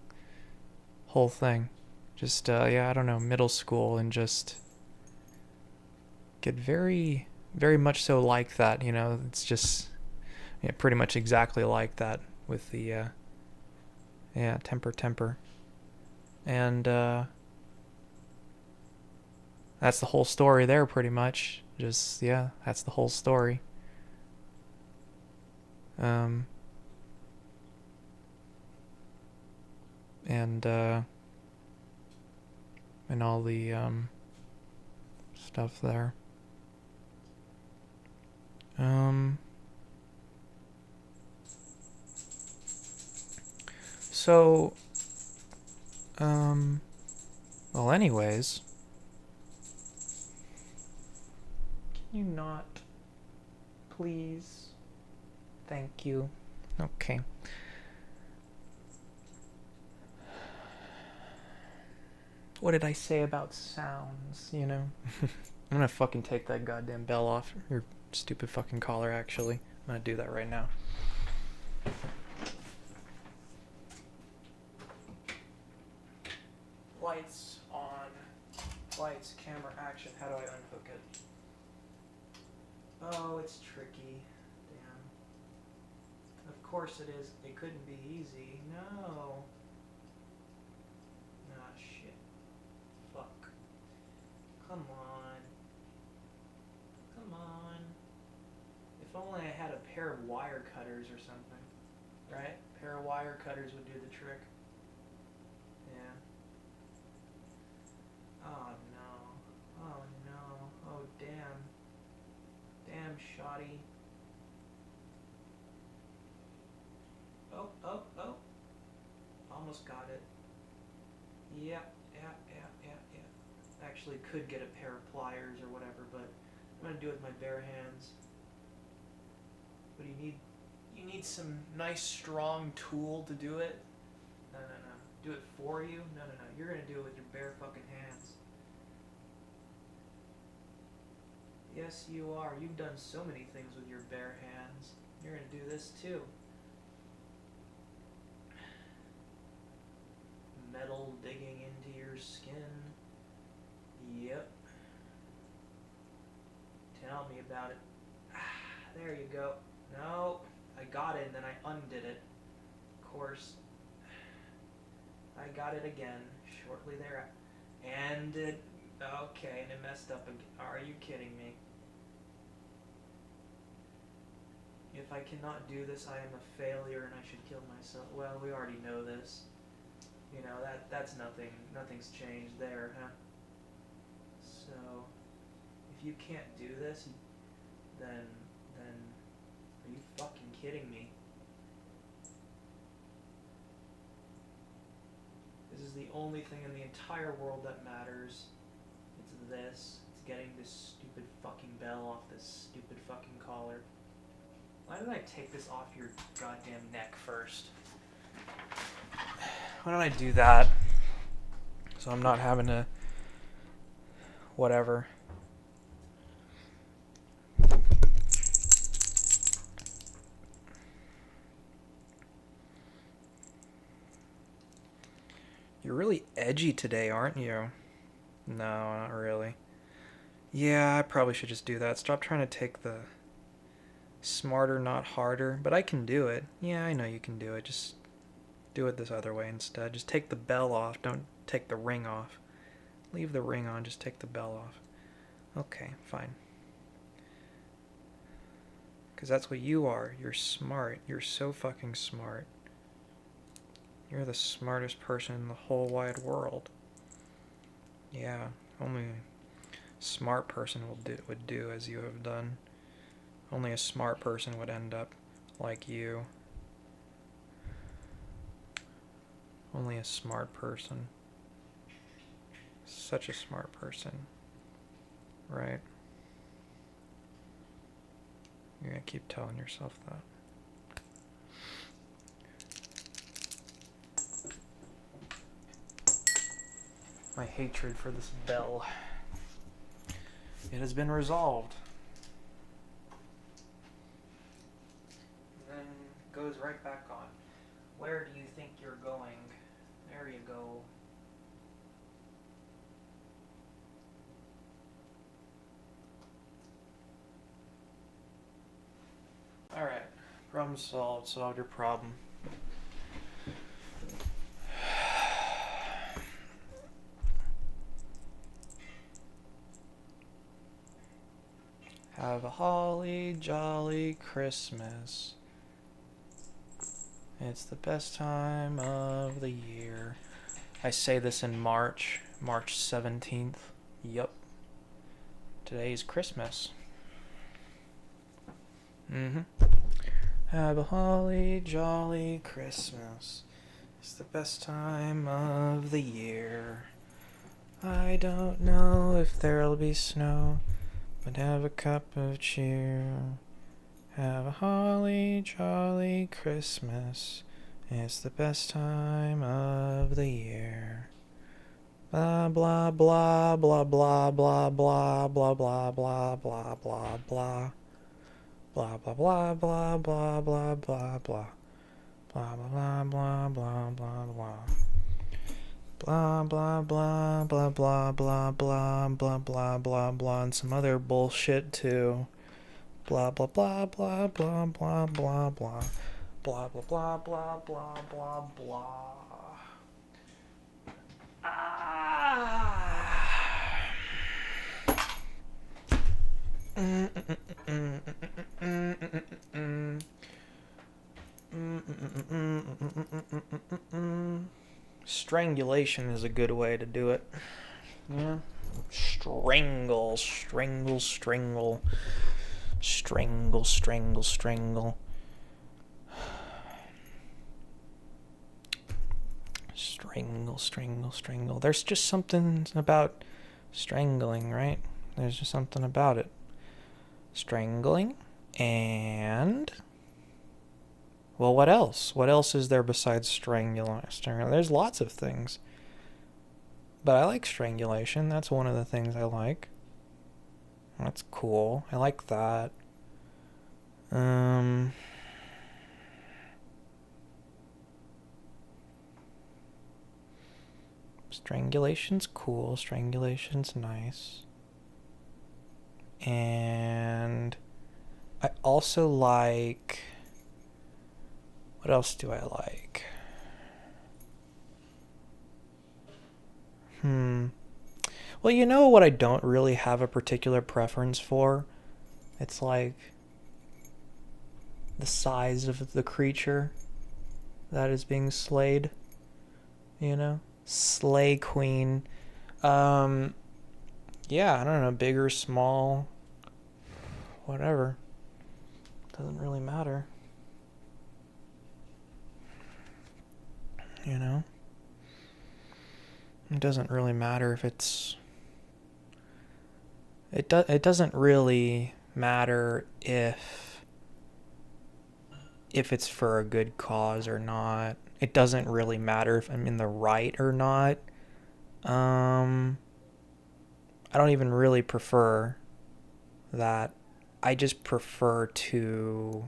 Whole thing, just yeah, I don't know, middle school, and just get very very much so like that. It's just pretty much exactly like that with the yeah, temper, and that's the whole story there, pretty much. Just yeah, that's the whole story. Um, and and all the stuff there. So, well, anyways, can you not, please? Thank you. Okay. What did I say about sounds, you know? I'm gonna fucking take that goddamn bell off. Your stupid fucking collar, actually. I'm gonna do that right now. Lights on. Lights, camera, action. How do I unhook it? Oh, it's tricky. Damn. Of course it is. It couldn't be easy. No. Ah, shit. Fuck. Come on. Come on. If only I had a pair of wire cutters or something. Right? A pair of wire cutters would do the trick. Yeah. Oh no. Oh no. Oh damn. Damn, shoddy. Oh, oh, oh. Almost got it. Yeah. Actually could get a pair of pliers or whatever, but I'm gonna do it with my bare hands. But you need some nice strong tool to do it. No. Do it for you? No. You're gonna do it with your bare fucking hands. Yes, you are. You've done so many things with your bare hands. You're gonna do this too. Metal digging into your skin. Yep. Tell me about it. There you go. No, I got it and then I undid it. Of course. I got it again shortly there. And it, okay, and it messed up again. Are you kidding me? If I cannot do this, I am a failure and I should kill myself. Well, we already know this. You know, that's nothing. Nothing's changed there, huh? So, if you can't do this, then are you fucking kidding me? This is the only thing in the entire world that matters. It's this. It's getting this stupid fucking bell off this stupid fucking collar. Why did I take this off your goddamn neck first? Why don't I do that? So I'm not having to... whatever. You're really edgy today, aren't you? No, not really. Yeah, I probably should just do that. Stop trying to take the smarter, not harder. But I can do it. Yeah, I know you can do it. Just do it this other way instead. Just take the bell off. Don't take the ring off. Leave the ring on. Just take the bell off. Okay, fine. Because that's what you are. You're smart. You're so fucking smart. You're the smartest person in the whole wide world. Yeah, only a smart person would do as you have done. Only a smart person would end up like you. Only a smart person. Such a smart person. Right? You're gonna keep telling yourself that. My hatred for this bell. It has been resolved. And then goes right back on. Where do you think you're going? There you go. Alright. Problem solved. Solved your problem. Have a holly jolly Christmas. It's the best time of the year. I say this in March. March 17th. Yup. Today's Christmas. Have a holly jolly Christmas. It's the best time of the year. I don't know if there'll be snow, but have a cup of cheer. Have a holly jolly Christmas. It's the best time of the year. Blah blah blah blah blah blah blah blah blah blah blah blah blah. Blah blah blah blah blah blah blah blah. Blah blah blah blah blah blah. Blah blah blah blah blah blah blah blah blah blah blah and some other bullshit too. Blah blah blah blah blah blah blah blah. Blah blah blah blah blah blah blah. Strangulation is a good way to do it. Yeah. Strangle, strangle, strangle. Strangle, strangle, strangle. Strangle, strangle, strangle. There's just something about strangling, right? There's just something about it. Strangling and... well, what else? What else is there besides strangling? There's lots of things. But I like strangulation. That's one of the things I like. That's cool. I like that. Strangulation's cool. Strangulation's nice. And I also like... what else do I like? Well, you know what I don't really have a particular preference for? It's like the size of the creature that is being slayed. You know? Slay queen. Yeah, I don't know, big or small. Whatever. Doesn't really matter. You know? It doesn't really matter if it's... It doesn't really matter if it's for a good cause or not. It doesn't really matter if I'm in the right or not. I don't even really prefer that. I just prefer to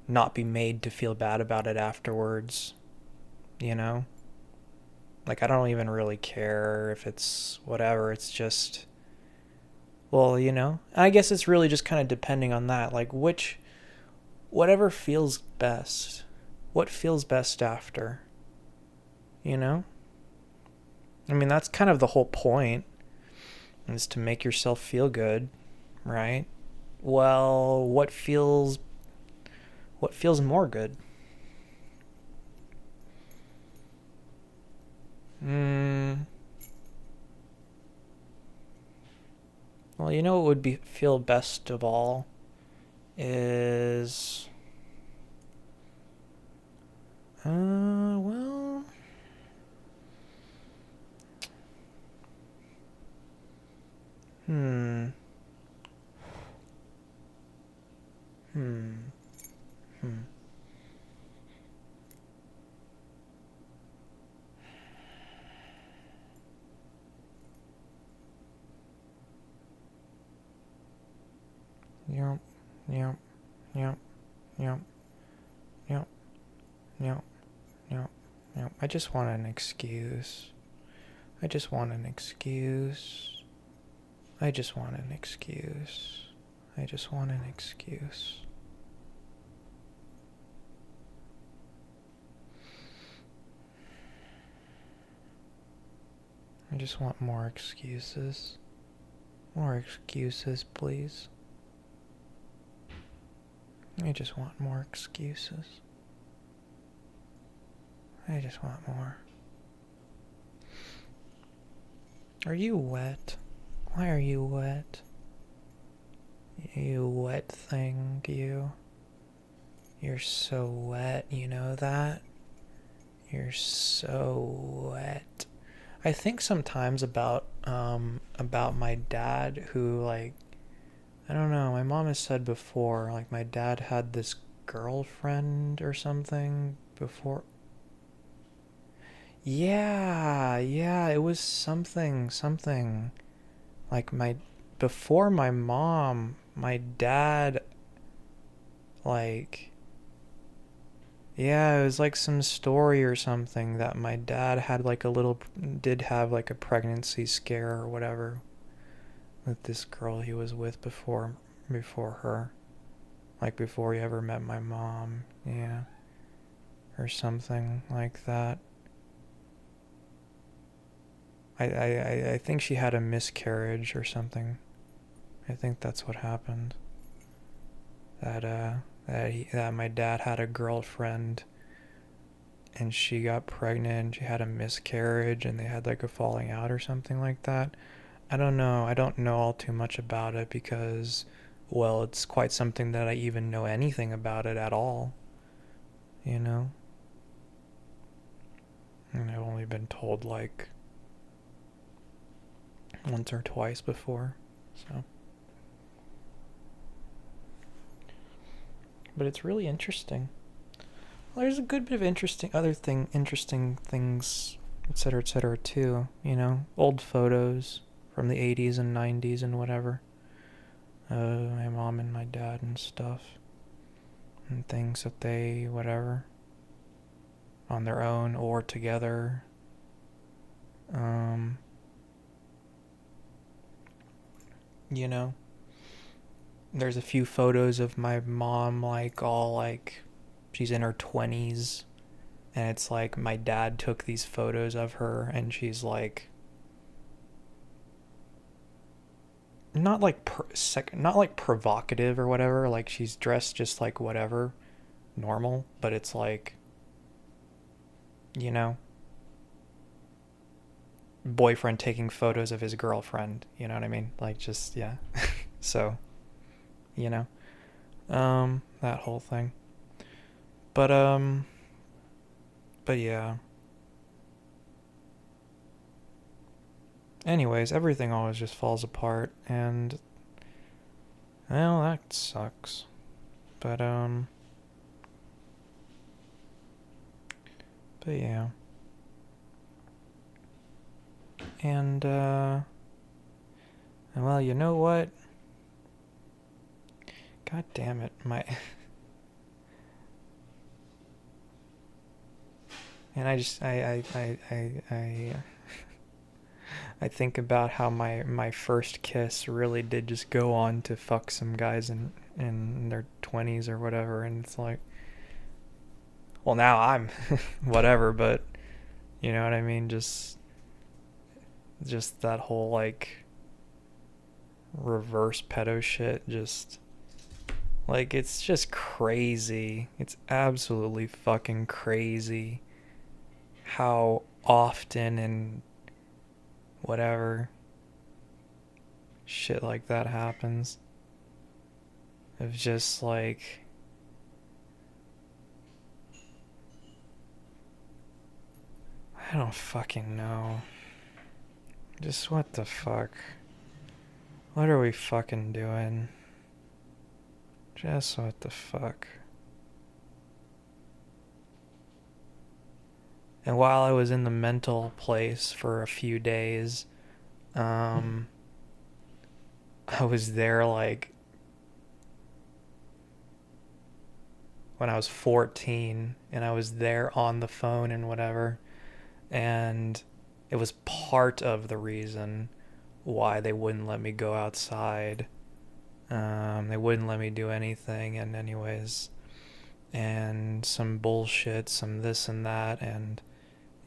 not be made to feel bad about it afterwards. You know? Like, I don't even really care if it's whatever. It's just... well, you know? I guess it's really just kind of depending on that. Like, whatever feels best. What feels best after? You know? I mean, that's kind of the whole point. Is to make yourself feel good, right? Well, what feels more good? Well, you know what would feel best of all is well, Yep, yep, yep, yep, yep, yep, yep, yep. I just want an excuse. I just want an excuse. I just want an excuse. I just want an excuse. I just want more excuses. More excuses, please. I just want more excuses. I just want more. Are you wet? Why are you wet? You wet thing, you. You're so wet, you know that? You're so wet. I think sometimes about my dad who like I don't know, my mom has said before, like my dad had this girlfriend or something before. Yeah, it was something. Like before my mom, my dad, like, yeah, it was like some story or something that my dad had like did have like a pregnancy scare or whatever with this girl he was with before her. Like before he ever met my mom, yeah. Or something like that. I think she had a miscarriage or something. I think that's what happened. That that my dad had a girlfriend and she got pregnant. She had a miscarriage and they had like a falling out or something like that. I don't know. I don't know all too much about it because, well, it's quite something that I even know anything about it at all. You know, and I've only been told like once or twice before. So, but it's really interesting. Well, there's a good bit of interesting things, etc., too. You know, old photos from the 80s and 90s and whatever. My mom and my dad and stuff, and things that they whatever on their own or together. Um, you know, there's a few photos of my mom like all like she's in her 20s and it's like my dad took these photos of her and she's like not like provocative or whatever, like she's dressed just like whatever, normal, but it's like, you know, boyfriend taking photos of his girlfriend, you know what I mean? Like just yeah. So, you know, that whole thing. But but yeah. Anyways, everything always just falls apart and well, that sucks. But but yeah. And well, you know what? God damn it. My and I just I think about how my first kiss really did just go on to fuck some guys in their 20s or whatever and it's like well now I'm whatever but you know what I mean just that whole like reverse pedo shit just like it's just crazy. It's absolutely fucking crazy how often and whatever shit like that happens. Of just like I don't fucking know. Just what the fuck? What are we fucking doing? Just what the fuck? And while I was in the mental place for a few days, um, I was there like when I was 14 and I was there on the phone and whatever. And it was part of the reason why they wouldn't let me go outside. They wouldn't let me do anything. And, anyways, and some bullshit, some this and that. And,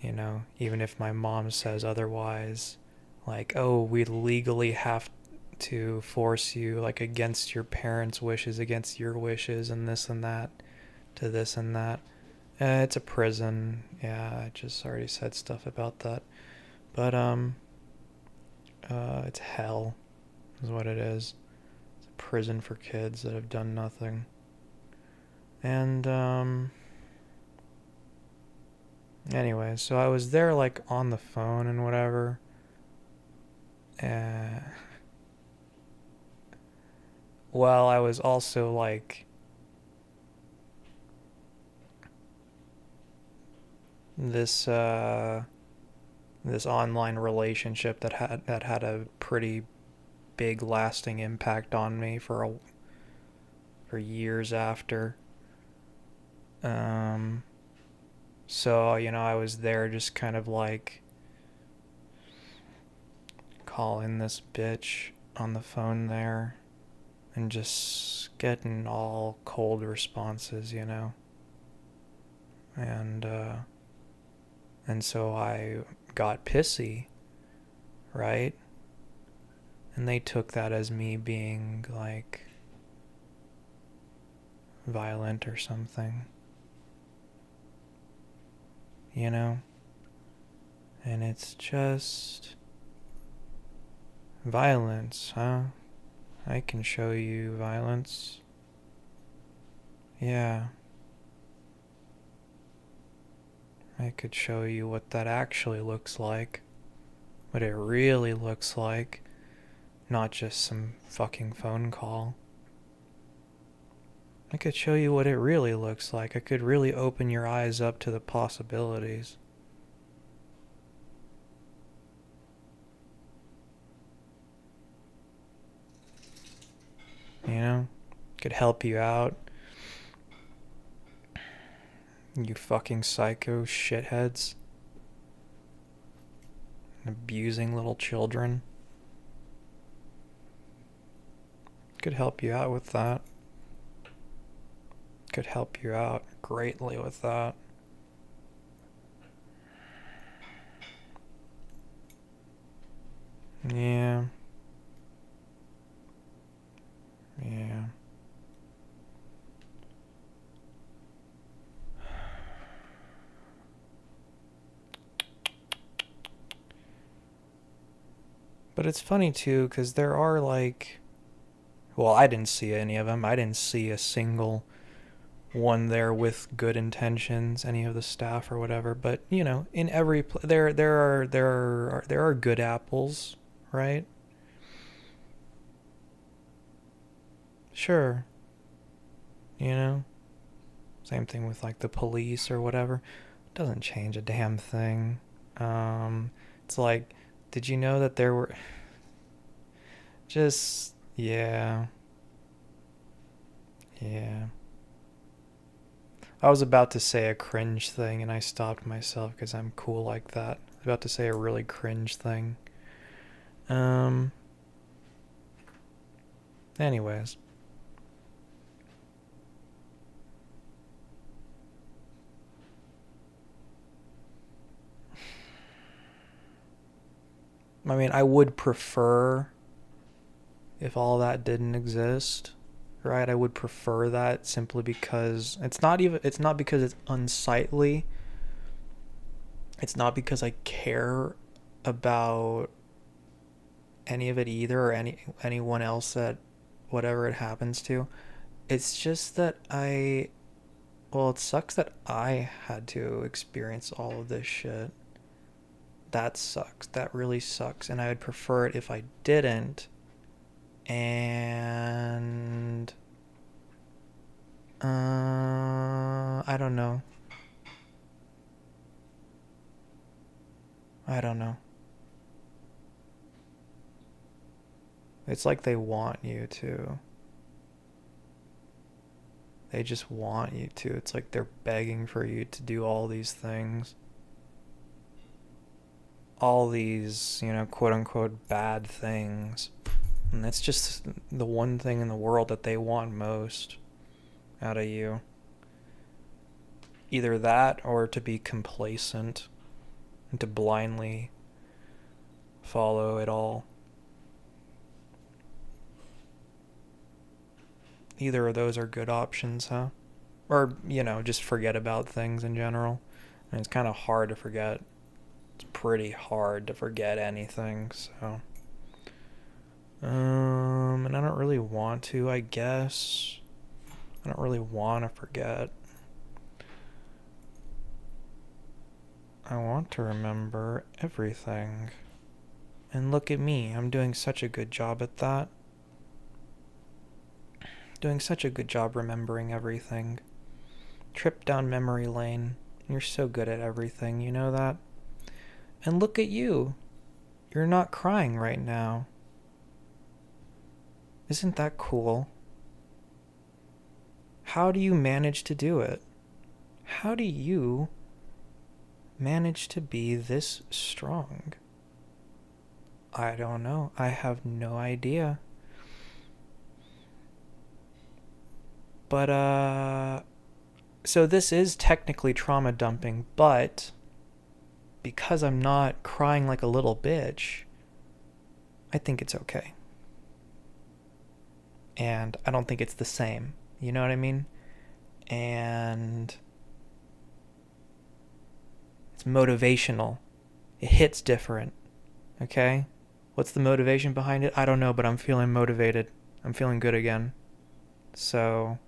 you know, even if my mom says otherwise, like, oh, we legally have to force you, like, against your parents' wishes, against your wishes, and this and that, to this and that. It's a prison. Yeah, I just already said stuff about that. But, It's hell, is what it is. It's a prison for kids that have done nothing. And, anyway, so I was there, like, on the phone and whatever. Uh, well, I was also, like, this, this online relationship that had a pretty big lasting impact on me for years after. Um, so I was there just kind of like calling this bitch on the phone there and just getting all cold responses. And and so I got pissy, right? And they took that as me being like violent or something, you know? And it's just violence, huh? I can show you violence. Yeah, I could show you what that actually looks like. What it really looks like. Not just some fucking phone call. I could show you what it really looks like. I could really open your eyes up to the possibilities. You know? Could help you out. You fucking psycho shitheads. Abusing little children. Could help you out with that. Could help you out greatly with that. Yeah. Yeah. But it's funny too, because there are like, well, I didn't see any of them. I didn't see a single one there with good intentions, any of the staff or whatever. But in every there are good apples, right? Sure, you know. Same thing with like the police or whatever. Doesn't change a damn thing. It's like, did you know that there were just yeah, yeah. I was about to say a cringe thing and I stopped myself because I'm cool like that. I was about to say a really cringe thing. Um, anyways. I mean, I would prefer if all that didn't exist, right? I would prefer that simply because it's not because it's unsightly. It's not because I care about any of it either or anyone else that whatever it happens to. It's just that it sucks that I had to experience all of this shit. That sucks. That really sucks. And I would prefer it if I didn't. And I don't know. I don't know. It's like they want you to. They just want you to. It's like they're begging for you to do all these things. All these, quote unquote bad things. And that's just the one thing in the world that they want most out of you. Either that or to be complacent and to blindly follow it all. Either of those are good options, huh? Or, just forget about things in general. And it's kind of hard to forget. It's pretty hard to forget anything, so. And I don't really want to, I guess. I don't really want to forget. I want to remember everything. And look at me, I'm doing such a good job at that. Doing such a good job remembering everything. Trip down memory lane. You're so good at everything, you know that? And look at you. You're not crying right now. Isn't that cool? How do you manage to do it? How do you manage to be this strong? I don't know. I have no idea. But, so this is technically trauma dumping, but because I'm not crying like a little bitch, I think it's okay. And I don't think it's the same. You know what I mean? And it's motivational. It hits different. Okay? What's the motivation behind it? I don't know, but I'm feeling motivated. I'm feeling good again. So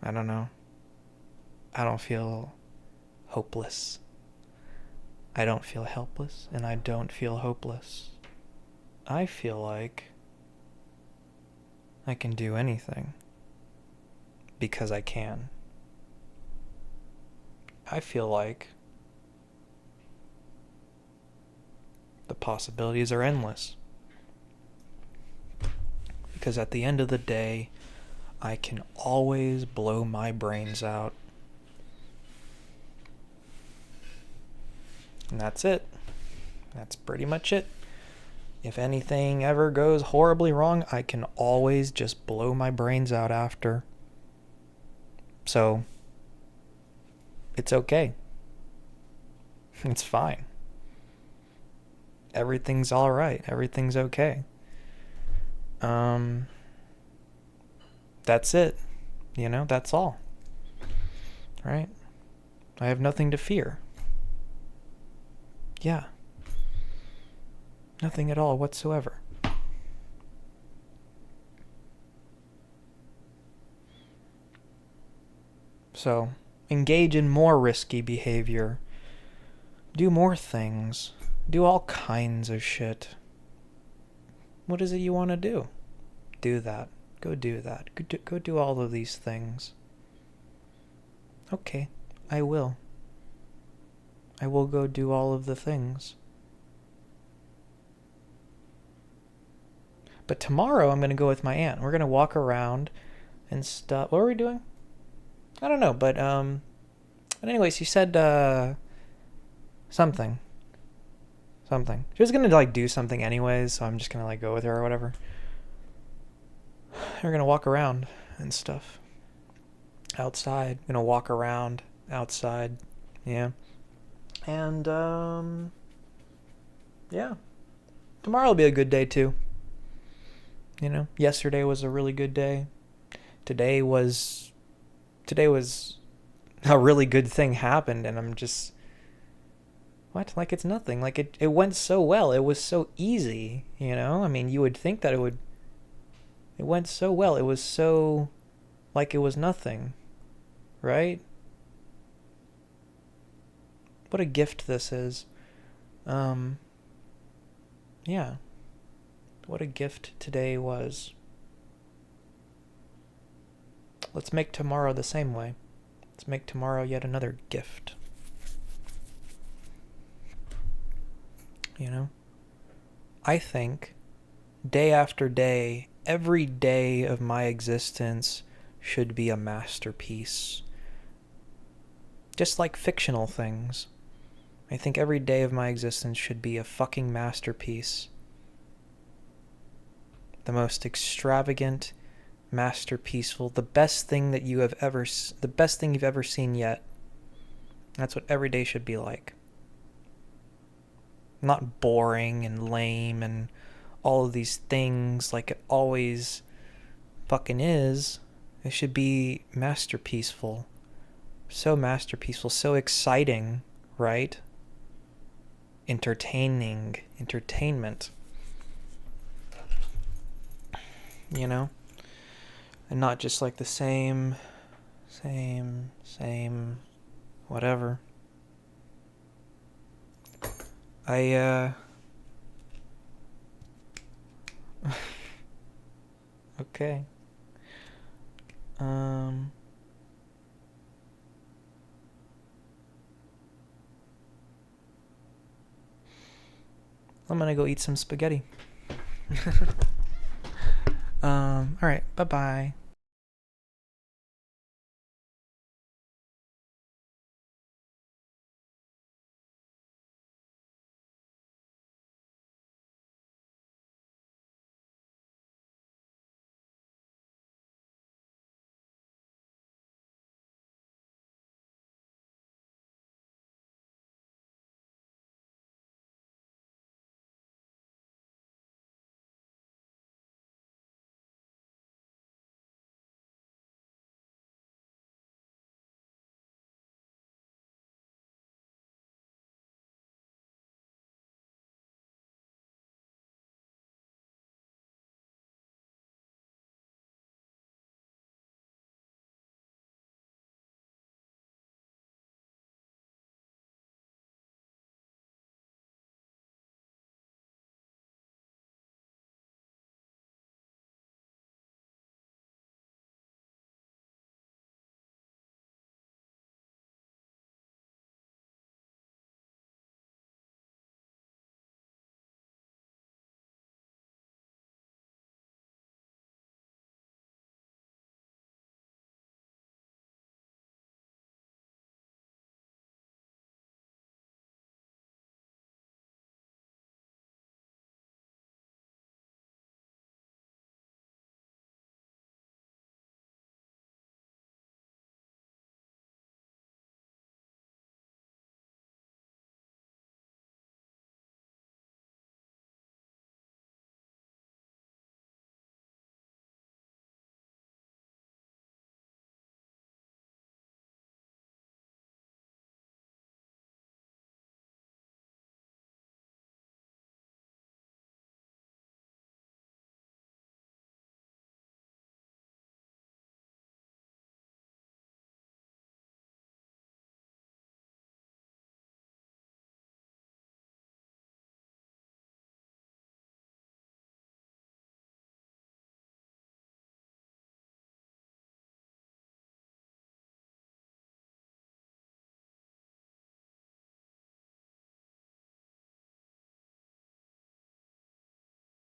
I don't know. I don't feel hopeless. I don't feel helpless, and I don't feel hopeless. I feel like I can do anything because I can. I feel like the possibilities are endless because at the end of the day, I can always blow my brains out. And that's it. That's pretty much it. If anything ever goes horribly wrong, I can always just blow my brains out after. So, it's okay. It's fine. Everything's alright. Everything's okay. That's it. You know, that's all. Right? I have nothing to fear. Yeah. Nothing at all whatsoever. So, engage in more risky behavior. Do more things. Do all kinds of shit. What is it you want to do? Do that. Go do that. Go do all of these things. Okay, I will. I will go do all of the things. But tomorrow I'm going to go with my aunt. We're going to walk around and stuff. What are we doing? I don't know, but anyways, she said something. She was going to like do something anyways, so I'm just going to like go with her or whatever. We're going to walk around and stuff. Outside. Going to walk around outside. Yeah. And yeah. Tomorrow will be a good day too. You know, yesterday was a really good day. Today was a really good thing happened, and I'm just, what? Like it's nothing. Like it went so well. It was so easy, you know? I mean, you would think that it went so well. It was so like it was nothing, right? What a gift this is. Yeah. What a gift today was. Let's make tomorrow the same way. Let's make tomorrow yet another gift. You know? I think day after day, every day of my existence should be a masterpiece. Just like fictional things. I think every day of my existence should be a fucking masterpiece. The most extravagant, masterpieceful, the best thing you've ever seen yet. That's what every day should be like. Not boring and lame and all of these things like it always fucking is. It should be masterpieceful. So masterpieceful, so exciting, right? Entertainment, you know? And not just like the same, whatever. I, okay. I'm gonna go eat some spaghetti. Alright, bye bye.